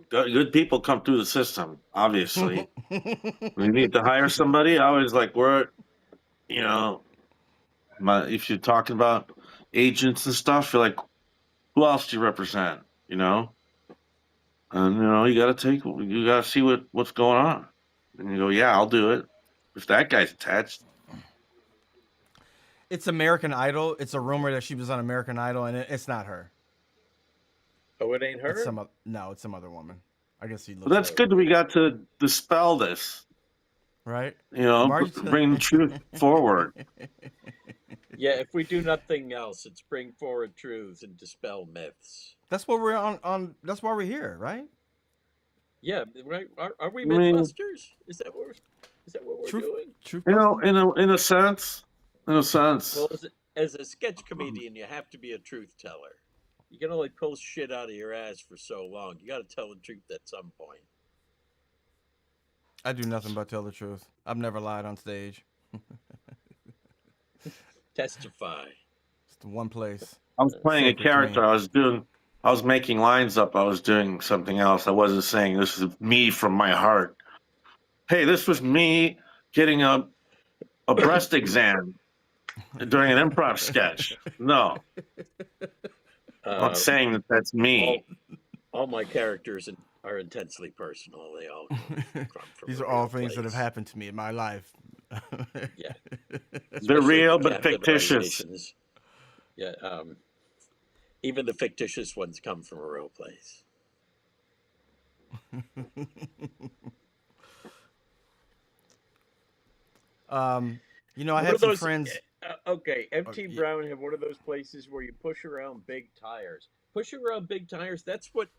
Good people come through the system, obviously. When you need to hire somebody, I always like, you know, if you're talking about agents and stuff, you're like, who else do you represent? You know? And, you know, you got to see what's going on. And you go, yeah, I'll do it. If that guy's attached. It's American Idol. It's a rumor that she was on American Idol, and it's not her. Oh, it ain't her? It's some other woman. I guess he looks. Well, that's good that we got to dispel this. Right? You know, bring the truth forward. Yeah, if we do nothing else, it's bring forward truths and dispel myths. That's what we're on. That's why we're here, right? Yeah, right. Are we Mythbusters? Is that what we're doing? Truth. You know, in a sense. Well, as a sketch comedian, you have to be a truth teller. You can only pull shit out of your ass for so long. You got to tell the truth at some point. I do nothing but tell the truth. I've never lied on stage. Testify. It's the one place I was playing a sacred to me. character. I was making lines up. I was doing something else. I wasn't saying this is me from my heart. Hey, this was me getting a breast exam during an improv sketch. No, I'm not Uh, saying that that's me. all my characters are intensely personal. They all come from These a are all real things that have place. happened to me in my life. Yeah, They're especially real the but fictitious. capitalizations. Yeah, even the fictitious ones come from a real place. You know, I What had are some those? friends. Okay, Oh, MT Brown had one of those places where you push around big tires. Pushing around big tires. That's what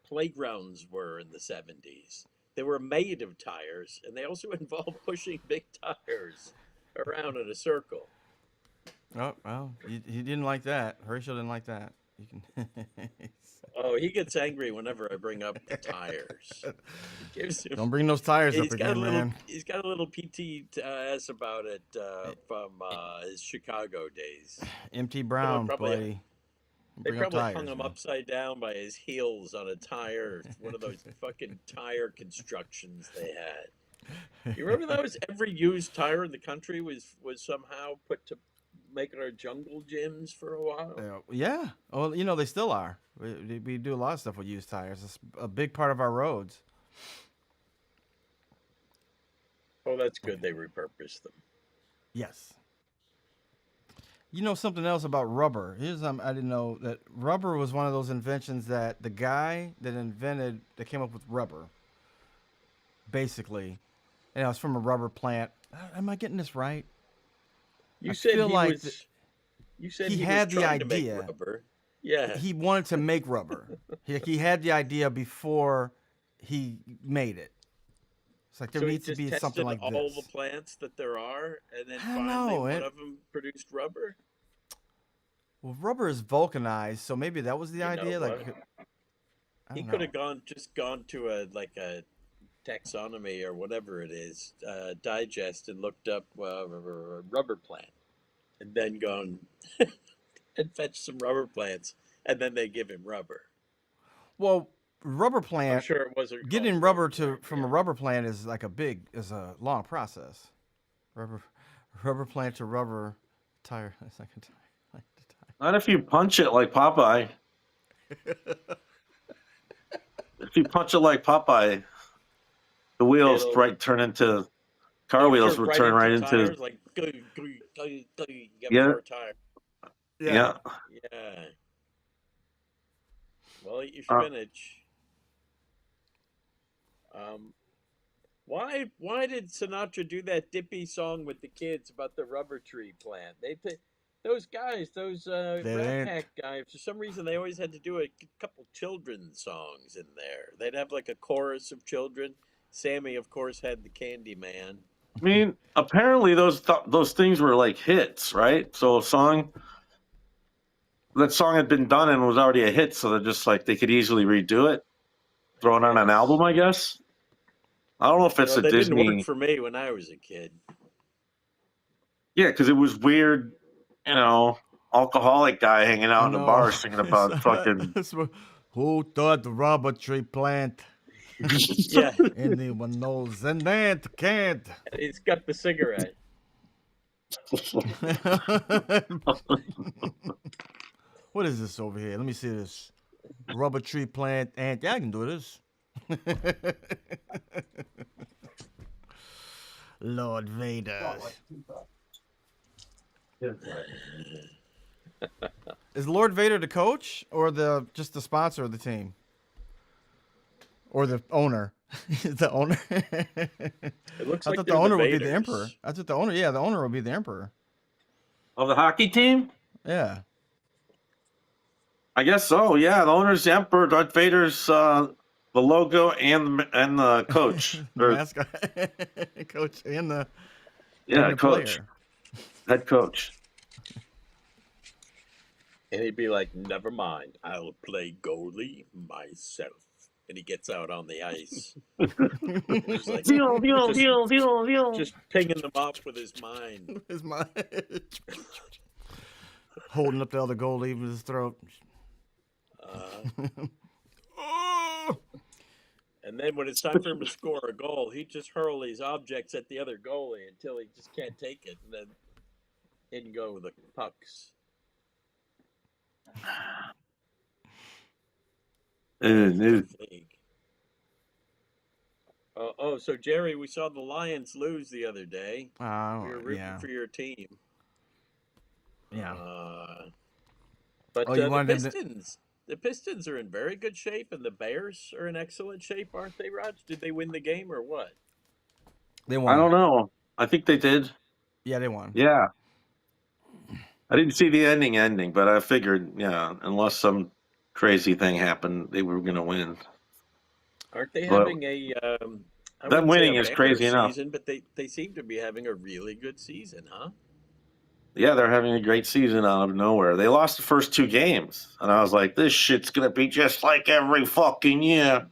playgrounds were in the 70s. They were made of tires, and they also involved pushing big tires around in a circle. Oh, well, he didn't like that. Horatio didn't like that. You can. Oh, he gets angry whenever I bring up the tires. He gives him. Don't bring those tires up He's got a again, little. man. He's got a little PTS about it from his Chicago days. MT Someone Brown, probably buddy. They Bring up probably hung tires, him man. upside down by his heels on a tire, one of those fucking tire constructions they had. You remember those? Every used tire in the country was somehow put to making our jungle gyms for a while. Yeah. Well, you know, they still are. We do a lot of stuff with used tires. It's a big part of our roads. Oh, that's good. They repurposed them. Yes. You know something else about rubber? I didn't know that rubber was one of those inventions that the guy that came up with rubber, basically, and it was from a rubber plant. Am I getting this right? I You said feel he like was. You said he he was had the trying to make idea. rubber. Yeah. He wanted to make rubber. He had the idea before he made it. It's like there So he needs to just be something tested like all the this. plants that there are, and then I don't finally know. one of them produced rubber. Well, rubber is vulcanized, so maybe that was the You know idea. Like, what? I He don't could know. have gone to a taxonomy or whatever it is digest and looked up rubber plant, and then gone and fetched some rubber plants, and then they give him rubber. Well, rubber I'm plant sure it wasn't called getting rubber rubber plant. from Yeah. a rubber plant is like a long process. Rubber rubber plant to rubber tire. It's like a tire. Not if you punch it like Popeye. If you punch it like Popeye, the wheels It'll right turn into car it'll wheels turn will right turn into right into tires like you get yeah, more tire. Yeah. yeah. Yeah. Well, eat your Uh, spinach. Um, why did Sinatra do that dippy song with the kids about the rubber tree plant? Those guys, those They Rat ain't. Pack guys, for some reason they always had to do a couple children's songs in there. They'd have like a chorus of children. Sammy, of course, had the Candy Man. I mean, apparently those things were like hits, right? So that song had been done and was already a hit, so they're just like they could easily redo it, I throw it on an album, guess. I guess. I don't know if it's Well, a they didn't work Disney. for me when I was a kid. Yeah, because it was weird, alcoholic guy hanging I out in a know. bar singing about fucking. Who thought the rubber tree plant? Yeah, Anyone knows and that can't. he's got the cigarette. What is this over here? Let me see this. Rubber tree plant ant. Yeah, I can do this. Lord Vader. Is Lord Vader the coach or just the sponsor of the team? Or the owner? The owner? It looks I like thought the they're the owner would be the emperor. Vaders. I thought the owner, yeah, the owner would be the emperor. Of the hockey team? Yeah. I guess so. Yeah, the owner's the emperor. Darth Vader's the logo and the coach. The mascot, coach, and Yeah, the coach, player. head coach. And he'd be like, never mind, I'll play goalie myself. and he gets out on the ice. He's like Deal, deal, just deal, deal, deal. just pinging them off with his mind. His mind. Holding up the other goalie with his throat. Oh! And then when it's time for him to score a goal, he just hurls these objects at the other goalie until he just can't take it, and then in go the pucks. It- League. So Jerry, we saw the Lions lose the other day. We were rooting for your team. Yeah. But you the wanted them to- Pistons, the Pistons are in very good shape, and the Bears are in excellent shape, aren't they, Raj? Did they win the game or what? They won. I don't know. I think they did. Yeah, they won. Yeah. I didn't see the ending, but I figured, unless some crazy thing happened, they were going to win. Aren't they Well, having a I them wouldn't say winning a is banner crazy enough. season, but they seem to be having a really good season, huh? Yeah, they're having a great season out of nowhere. They lost the first 2 games, and I was like, this shit's going to be just like every fucking year.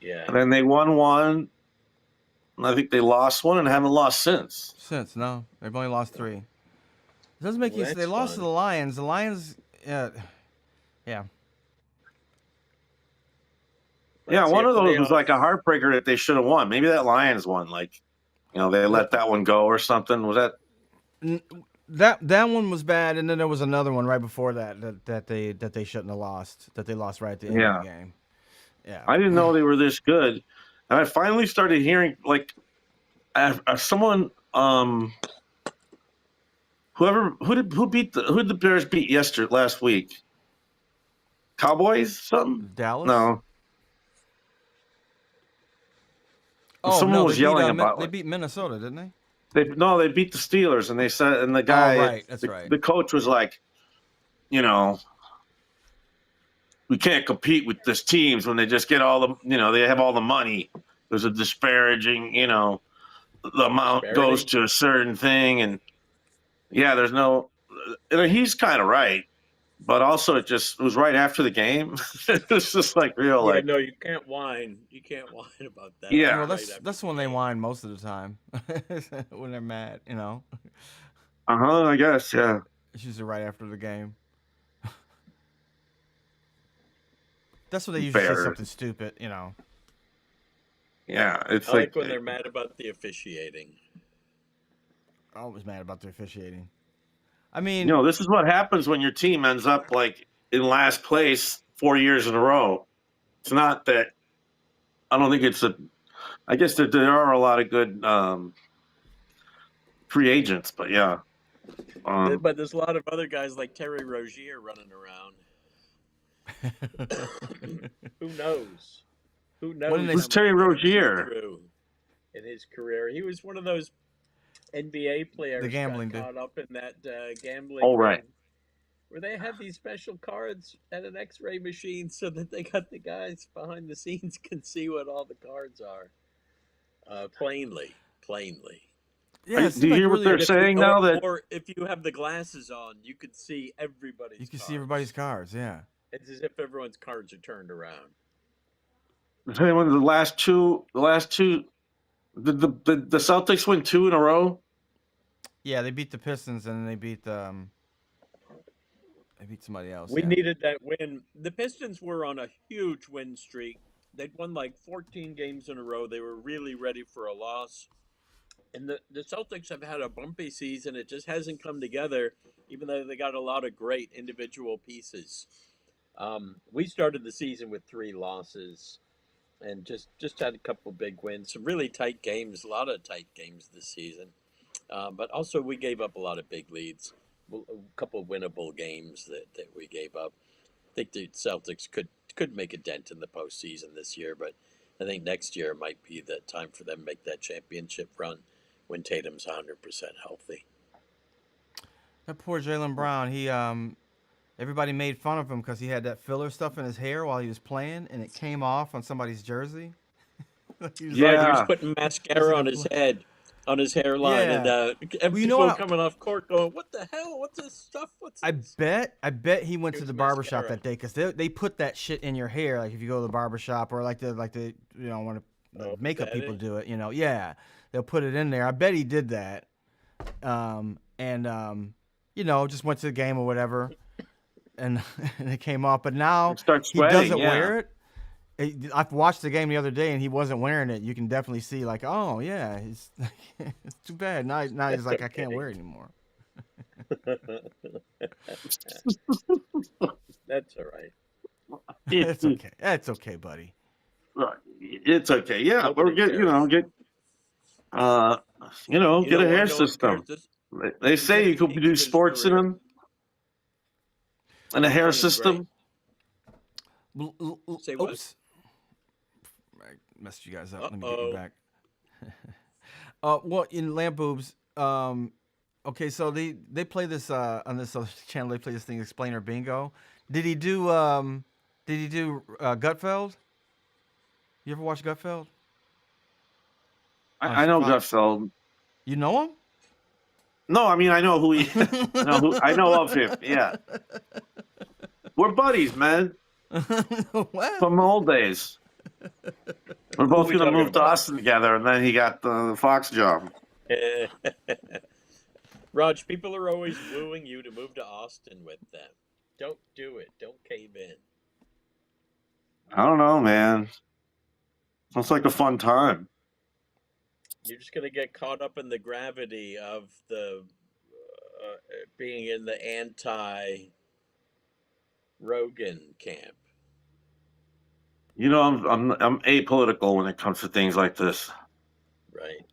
Yeah. And then they won one, and I think they lost one and haven't lost since. No, they've only lost 3. It doesn't make Well, you. They that's lost to fun. the Lions. The Lions, yeah. Yeah, Let's see one if of those they was like a heartbreaker that they should have won. Maybe that Lions one, they let that one go or something. Was that? That one was bad, and then there was another one right before that they shouldn't have lost. That they lost right at the end of the game. Yeah. I didn't know they were this good, and I finally started hearing someone who did the Bears beat last week? Cowboys something? Dallas. No. Oh Someone no, was yelling about they beat Minnesota, didn't they? they beat the Steelers, and they said, and the guy, right, that's right. The coach was like, we can't compete with these teams when they just get all the, they have all the money. There's a disparaging, the amount goes to a certain thing, and there's no. And he's kind of right, but also it was right after the game. It's just like real, no, you can't whine. You can't whine about that. Yeah, well, that's when they whine most of the time when they're mad, I guess, yeah. It's usually right after the game. That's when they usually say something stupid, Yeah, it's like when they're mad about the officiating. I'm always mad about the officiating. I mean, this is what happens when your team ends up in last place 4 years in a row. It's not that. I don't think it's I guess that there are a lot of good free agents, but yeah. But there's a lot of other guys like Terry Rozier running around. Who knows? Who's Terry Rozier? In his career, he was one of those NBA players. The gambling got caught dude. up in that gambling. Oh, right. Where they have these special cards at an X-ray machine, so that they got the guys behind the scenes can see what all the cards are, plainly. Yeah, do you hear what they're saying now? Or if you have the glasses on, you could see everybody's. You can cards. see everybody's cards. Yeah. It's as if everyone's cards are turned around. I'm telling you, the last two, the Celtics win 2 in a row. Yeah, they beat the Pistons and they beat somebody else. We needed that win. The Pistons were on a huge win streak. They'd won 14 games in a row. They were really ready for a loss. And the Celtics have had a bumpy season. It just hasn't come together, even though they got a lot of great individual pieces. We started the season with 3 losses and just had a couple big wins. Some really tight games, a lot of tight games this season. But also we gave up a lot of big leads, a couple of winnable games that we gave up. I think the Celtics could make a dent in the postseason this year, but I think next year might be the time for them to make that championship run when Tatum's 100% healthy. That poor Jaylen Brown. He everybody made fun of him because he had that filler stuff in his hair while he was playing, and it came off on somebody's jersey. He was putting mascara on his head. on his hairline, and Well, you know people what? coming off court going, "What the hell? What's this stuff? What's I this?" bet he went It to was the barbershop mascara. that day because they put that shit in your hair. Like if you go to the barbershop or like the when Oh, makeup is that people it? do it, yeah, they'll put it in there. I bet he did that. Just went to the game or whatever, and, and it came off. But now You start he sweating. doesn't Yeah. wear it. I've watched the game the other day and he wasn't wearing it. You can definitely see like, oh yeah, it's too bad. Now he's That's like, I can't okay. wear it anymore. That's all right. It's okay. That's okay, buddy. It's okay. Yeah, Nobody or get cares. get You get know a why hair no one system. cares? They say you He could do gave his sports in career. them and a He's hair doing great. system. Say what? Oops. I messed you guys up. Let me get Uh-oh. you back. Well, in Lamp Boobs, okay, so they play this on this other channel. They play this thing, Explainer Bingo. Did he do Gutfeld? You ever watch Gutfeld? I know Fox? Gutfeld. You know him? No, I mean I know who he. I know of him. Yeah, we're buddies, man, What? from the old days. We're both we gonna talking move to about? Austin together, and then he got the Fox job. Raj, people are always wooing you to move to Austin with them. Don't do it. Don't cave in. I don't know, man. Sounds like a fun time. You're just going to get caught up in the gravity of the being in the anti-Rogan camp. You know, I'm apolitical when it comes to things like this. Right.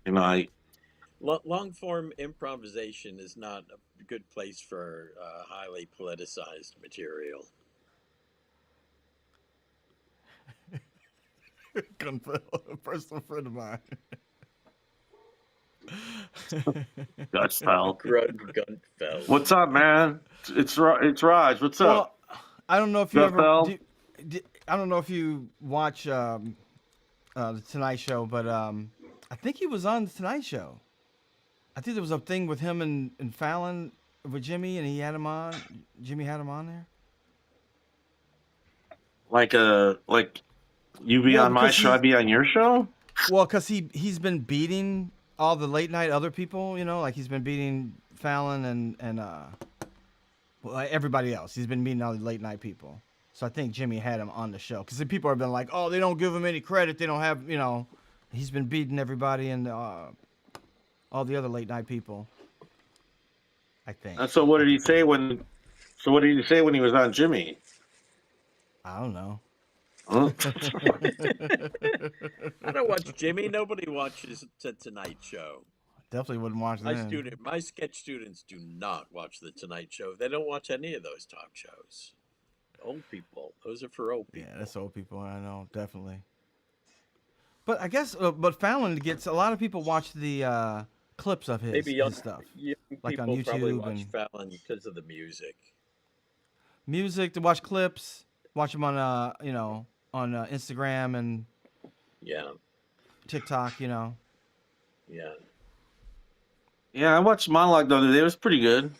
You know, Long form improvisation is not a good place for highly politicized material. Gunfeld, a personal friend of mine. Gutfeld. Grug Gunfeld. What's up, man? It's Raj. What's up? Well, I don't know if you Gutfeld? I don't know if you watch the Tonight Show, but I think he was on the Tonight Show. I think there was a thing with him and Fallon with Jimmy, and he had him on. Jimmy had him on there. Like you be on my show, I'd be on your show? Well, because he's been beating all the late night other people, like he's been beating Fallon and everybody else. He's been beating all the late night people. So I think Jimmy had him on the show because people have been like, oh, they don't give him any credit. They don't have, he's been beating everybody and all the other late night people. I think. So what did he say when? So what did he say when he was on Jimmy? I don't know. Huh? I don't watch Jimmy. Nobody watches the Tonight Show. Definitely wouldn't watch that. My sketch students do not watch the Tonight Show. They don't watch any of those talk shows. Old people. Those are for old people. Yeah, that's old people. I know, definitely. But I guess, but Fallon gets a lot of people watch the clips of his stuff, like on YouTube probably watch Fallon because of the music. Music to watch clips, watch them on on Instagram and TikTok. Yeah. Yeah, I watched Monologue the other day. It was pretty good.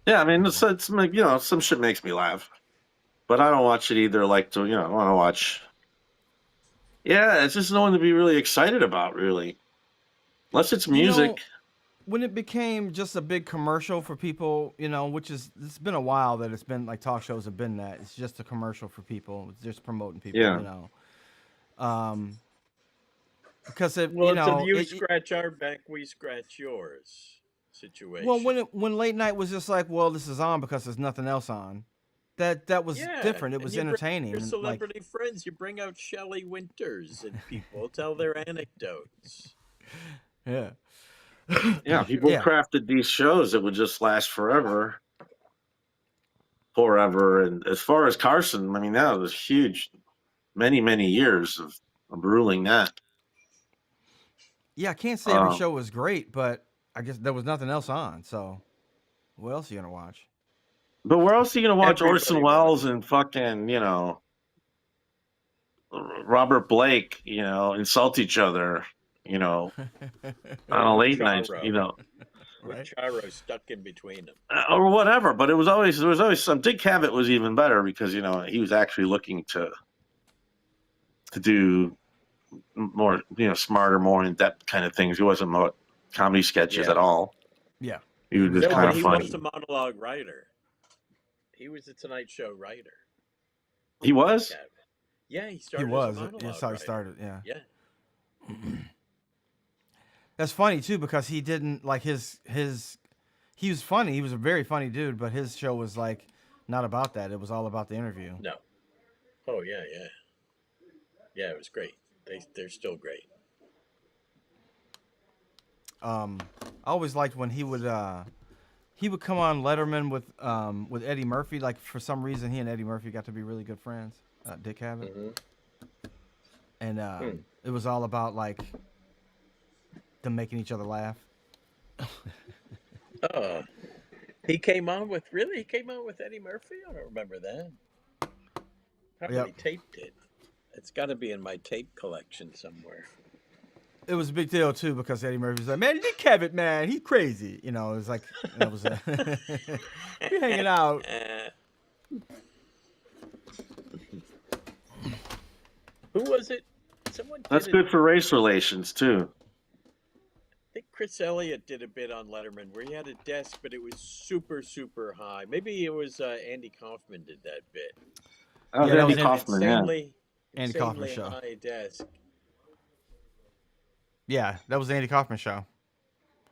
Yeah, I mean, it's some shit makes me laugh, but I don't watch it either. Like to, I want to watch. Yeah, it's just no one to be really excited about, really, unless it's music. When it became just a big commercial for people, it's been a while that it's been like talk shows have been that. It's just a commercial for people. It's just promoting people, because it's a you scratch our back, we scratch yours situation. Well, when late night was just like, well, this is on because there's nothing else on. That was different. It was entertaining. Your celebrity friends, you bring out Shelley Winters and people tell their anecdotes. Yeah. Yeah, people crafted these shows that would just last forever. And as far as Carson, I mean, that was huge. Many, many years of ruling that. Yeah, I can't say every show was great, but I guess there was nothing else on. So, what else are you gonna watch? But where else are you gonna watch Orson Welles and fucking Robert Blake, insult each other, on a With late night, Charo. With Right? Charo stuck in between them. or whatever. But there was always some. Dick Cavett was even better because he was actually looking to do more, smarter, more in depth kind of things. He wasn't more comedy sketches Yeah. at all. Yeah. He was just No, kind but of he funny. was the monologue writer. He was the Tonight Show writer. He was. Yeah, he He started was. as a monologue That's how he writer. started. Yeah. Yeah. That's funny too because he didn't like his. He was funny. He was a very funny dude, but his show was like not about that. It was all about the interview. No. Oh yeah, yeah. Yeah, it was great. They're still great. I always liked when he would come on Letterman with Eddie Murphy. Like for some reason, he and Eddie Murphy got to be really good friends. Dick Cavett, and it was all about like them making each other laugh. He came on with Eddie Murphy? I don't remember that. Probably taped it. It's got to be in my tape collection somewhere. It was a big deal too because Eddie Murphy was like, "Man, Dick Cavett, man, he's crazy." It was like that was we hanging out. Who was it? Someone. That's good for race relations too. I think Chris Elliott did a bit on Letterman where he had a desk, but it was super, super high. Maybe it was Andy Kaufman did that bit. That was Andy Kaufman, Andy Kaufman show. High desk. Yeah, that was the Andy Kaufman show.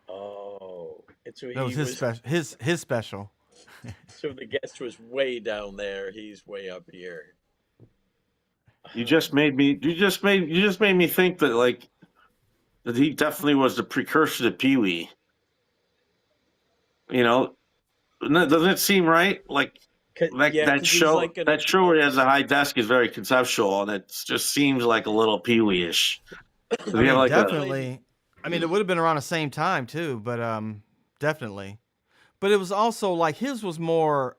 Oh, and so That was his special. So the guest was way down there. He's way up here. You just made me think that that he definitely was the precursor to Pee Wee. Doesn't it seem right? That show where he has a high desk is very conceptual, and it just seems like a little Pee Wee-ish. Definitely. I mean, it would have been around the same time too, but definitely. But it was also like his was more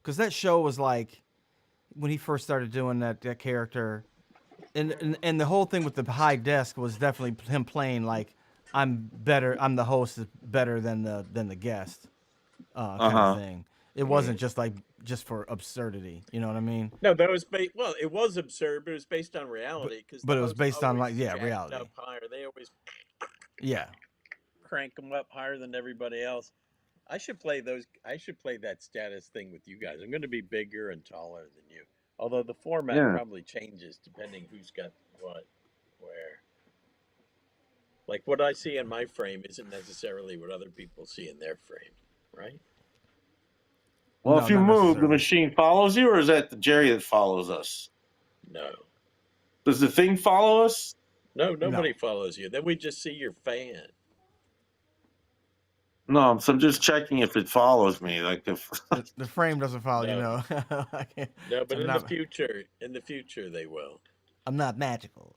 because that show was like when he first started doing that character, and the whole thing with the high desk was definitely him playing like I'm better. I'm the host is better than the guest kind of thing. It wasn't just for absurdity. You know what I mean? No, that was well, it was absurd, but it was based on reality. But it was based on reality. Up higher. They always crank them up higher than everybody else. I should play that status thing with you guys. I'm going to be bigger and taller than you. Although the format probably changes depending who's got what, where. Like what I see in my frame isn't necessarily what other people see in their frame, right? Well, if you move, the machine follows you, or is that Jerry that follows us? No. Does the thing follow us? No, nobody follows you. Then we just see your fan. No, so I'm just checking if it follows me. Like if the frame doesn't follow you, No, but in the future they will. I'm not magical.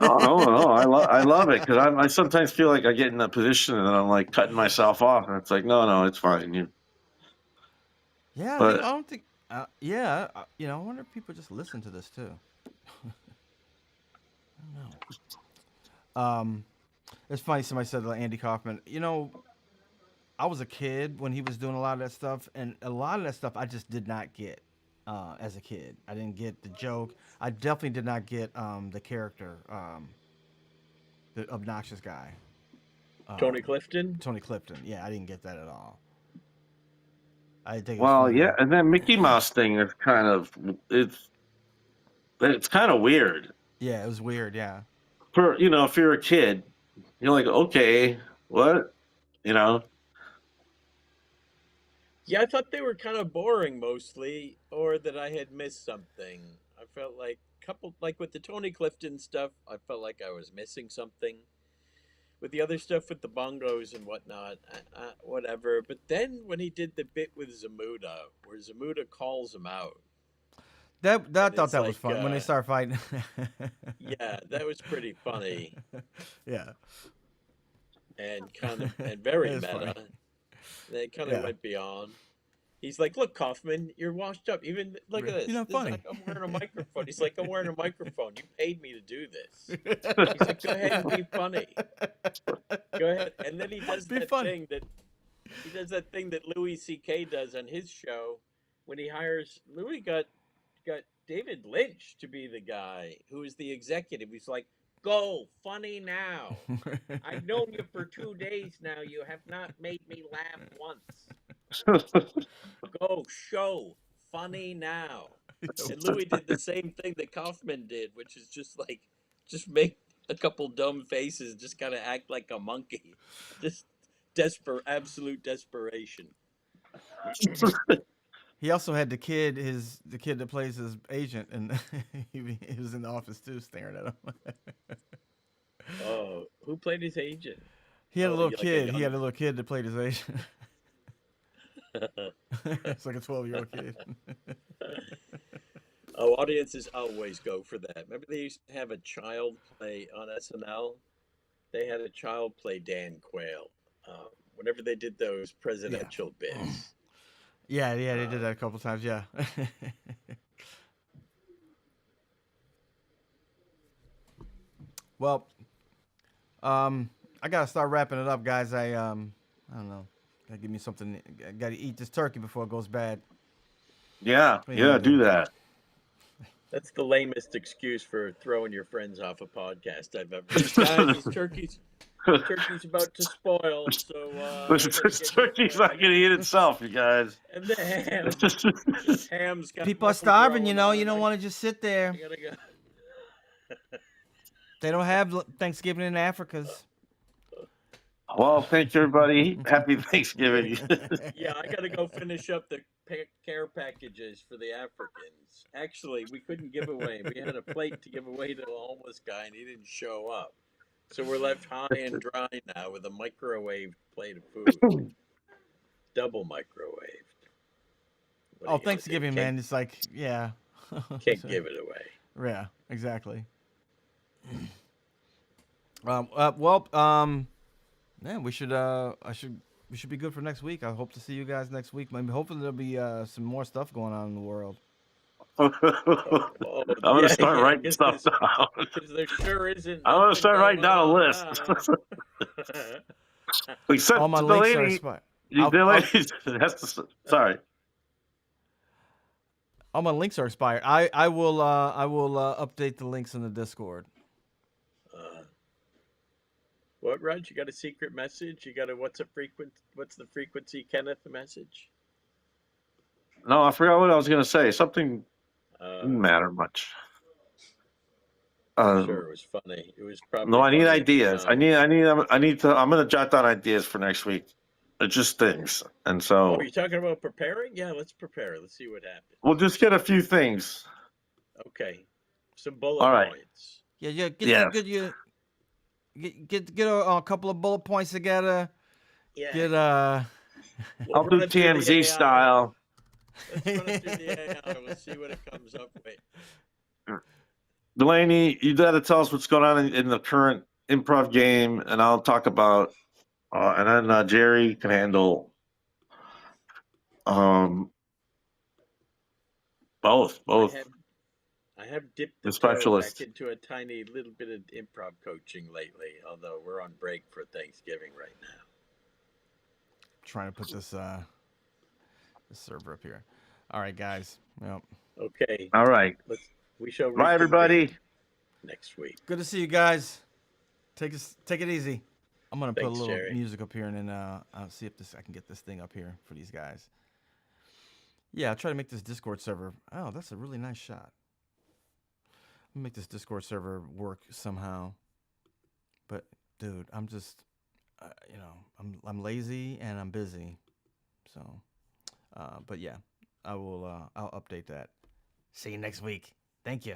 no, I love it because I sometimes feel like I get in that position and then I'm like cutting myself off, and it's like no, it's fine. Yeah, but I don't think. I wonder if people just listen to this too. I don't know. It's funny. Somebody said like Andy Kaufman. I was a kid when he was doing a lot of that stuff, and a lot of that stuff I just did not get as a kid. I didn't get the joke. I definitely did not get the character, the obnoxious guy. Tony Clifton. Yeah, I didn't get that at all. I think. Well, yeah, and then Mickey Mouse thing is kind of it's kind of weird. Yeah, it was weird. Yeah. If you're a kid, you're like, okay, what, Yeah, I thought they were kind of boring mostly, or that I had missed something. I felt like with the Tony Clifton stuff, I felt like I was missing something. With the other stuff with the bongos and whatnot, whatever. But then when he did the bit with Zamuda, where Zamuda calls him out. I thought that was fun when they start fighting. Yeah, that was pretty funny. Yeah. And very meta. Funny. They kind of went beyond. He's like, look, Kaufman, you're washed up. Even look at this. You're not This is funny. like, I'm wearing a microphone. He's like, I'm wearing a microphone. You paid me to do this. He's like, go ahead and be funny. Go ahead. And then he does Be that funny. thing that Louis C.K. does on his show when he hires Louis got David Lynch to be the guy who is the executive. He's like, go funny now. I've known you for 2 days now. You have not made me laugh once. Go show funny now. And Louis did the same thing that Kaufman did, which is just like, just make a couple dumb faces, just kind of act like a monkey. Just absolute desperation. He also had the kid that plays his agent, and he was in the office too, staring at him. Oh, who played his agent? He had a little like kid. young- He had a little kid that played his agent. It's like a 12-year-old kid. Oh, audiences always go for that. Remember they used to have a child play on SNL? They had a child play Dan Quayle. Whenever they did those presidential bits. Yeah, they did that a couple times. Yeah. Well, I gotta start wrapping it up, guys. I don't know. Gotta give me something. I gotta eat this turkey before it goes bad. Yeah, do that. That's the lamest excuse for throwing your friends off a podcast I've ever heard. Guys, turkey's about to spoil, so This turkey's not gonna eat itself, you guys. And the ham's got People are muscle starving, growing you know. on You it. don't want to just sit there. I gotta go. They don't have Thanksgiving in Africa's. Well, thank you, everybody. Happy Thanksgiving. Yeah, I gotta go finish up the care packages for the Africans. Actually, we couldn't give away. We had a plate to give away to a homeless guy, and he didn't show up. So we're left high and dry now with a microwaved plate of food. Double microwaved. What are you gonna Thanksgiving, do? man. It's like, yeah. Can't give it away. Yeah, exactly. Yeah, we should be good for next week. I hope to see you guys next week. Maybe hopefully there'll be some more stuff going on in the world. I'm gonna start writing stuff down. Because there sure isn't. I'm gonna start writing down a list. Except All my links are Delaney. expired. Delaney has to. Sorry. All my links are expired. I will update the links in the Discord. What, Raj? You got a secret message? You got a what's the frequency, Kenneth message? No, I forgot what I was gonna say. Something didn't matter much. Sure, it was funny. It was probably. No, I need funny ideas. I need to. I'm gonna jot down ideas for next week. Just things, and so. Oh, you're talking about preparing? Yeah, let's prepare. Let's see what happens. We'll just get a few things. Okay, some bullet All right. points. Yeah. Get a couple of bullet points together. Yeah. Get I'll do TMZ style. Let's run it through the AI. We'll see what it comes up with. Delaney, you got to tell us what's going on in the current improv game, and I'll talk about. And then Jerry can handle. Both. I have dipped The the toe specialist. back into a tiny little bit of improv coaching lately, although we're on break for Thanksgiving right now. trying to put this server up here. All right, guys. Yep. Okay. All right. We shall. Bye, everybody. Next week. Good to see you guys. Take it easy. I'm gonna put a Thanks, little Jerry. music up here, and then I'll see if I can get this thing up here for these guys. Yeah, I'll try to make this Discord server. Oh, that's a really nice shot. I'll make this Discord server work somehow. But dude, I'm just, I'm lazy and I'm busy. So, but yeah, I'll update that. See you next week. Thank you.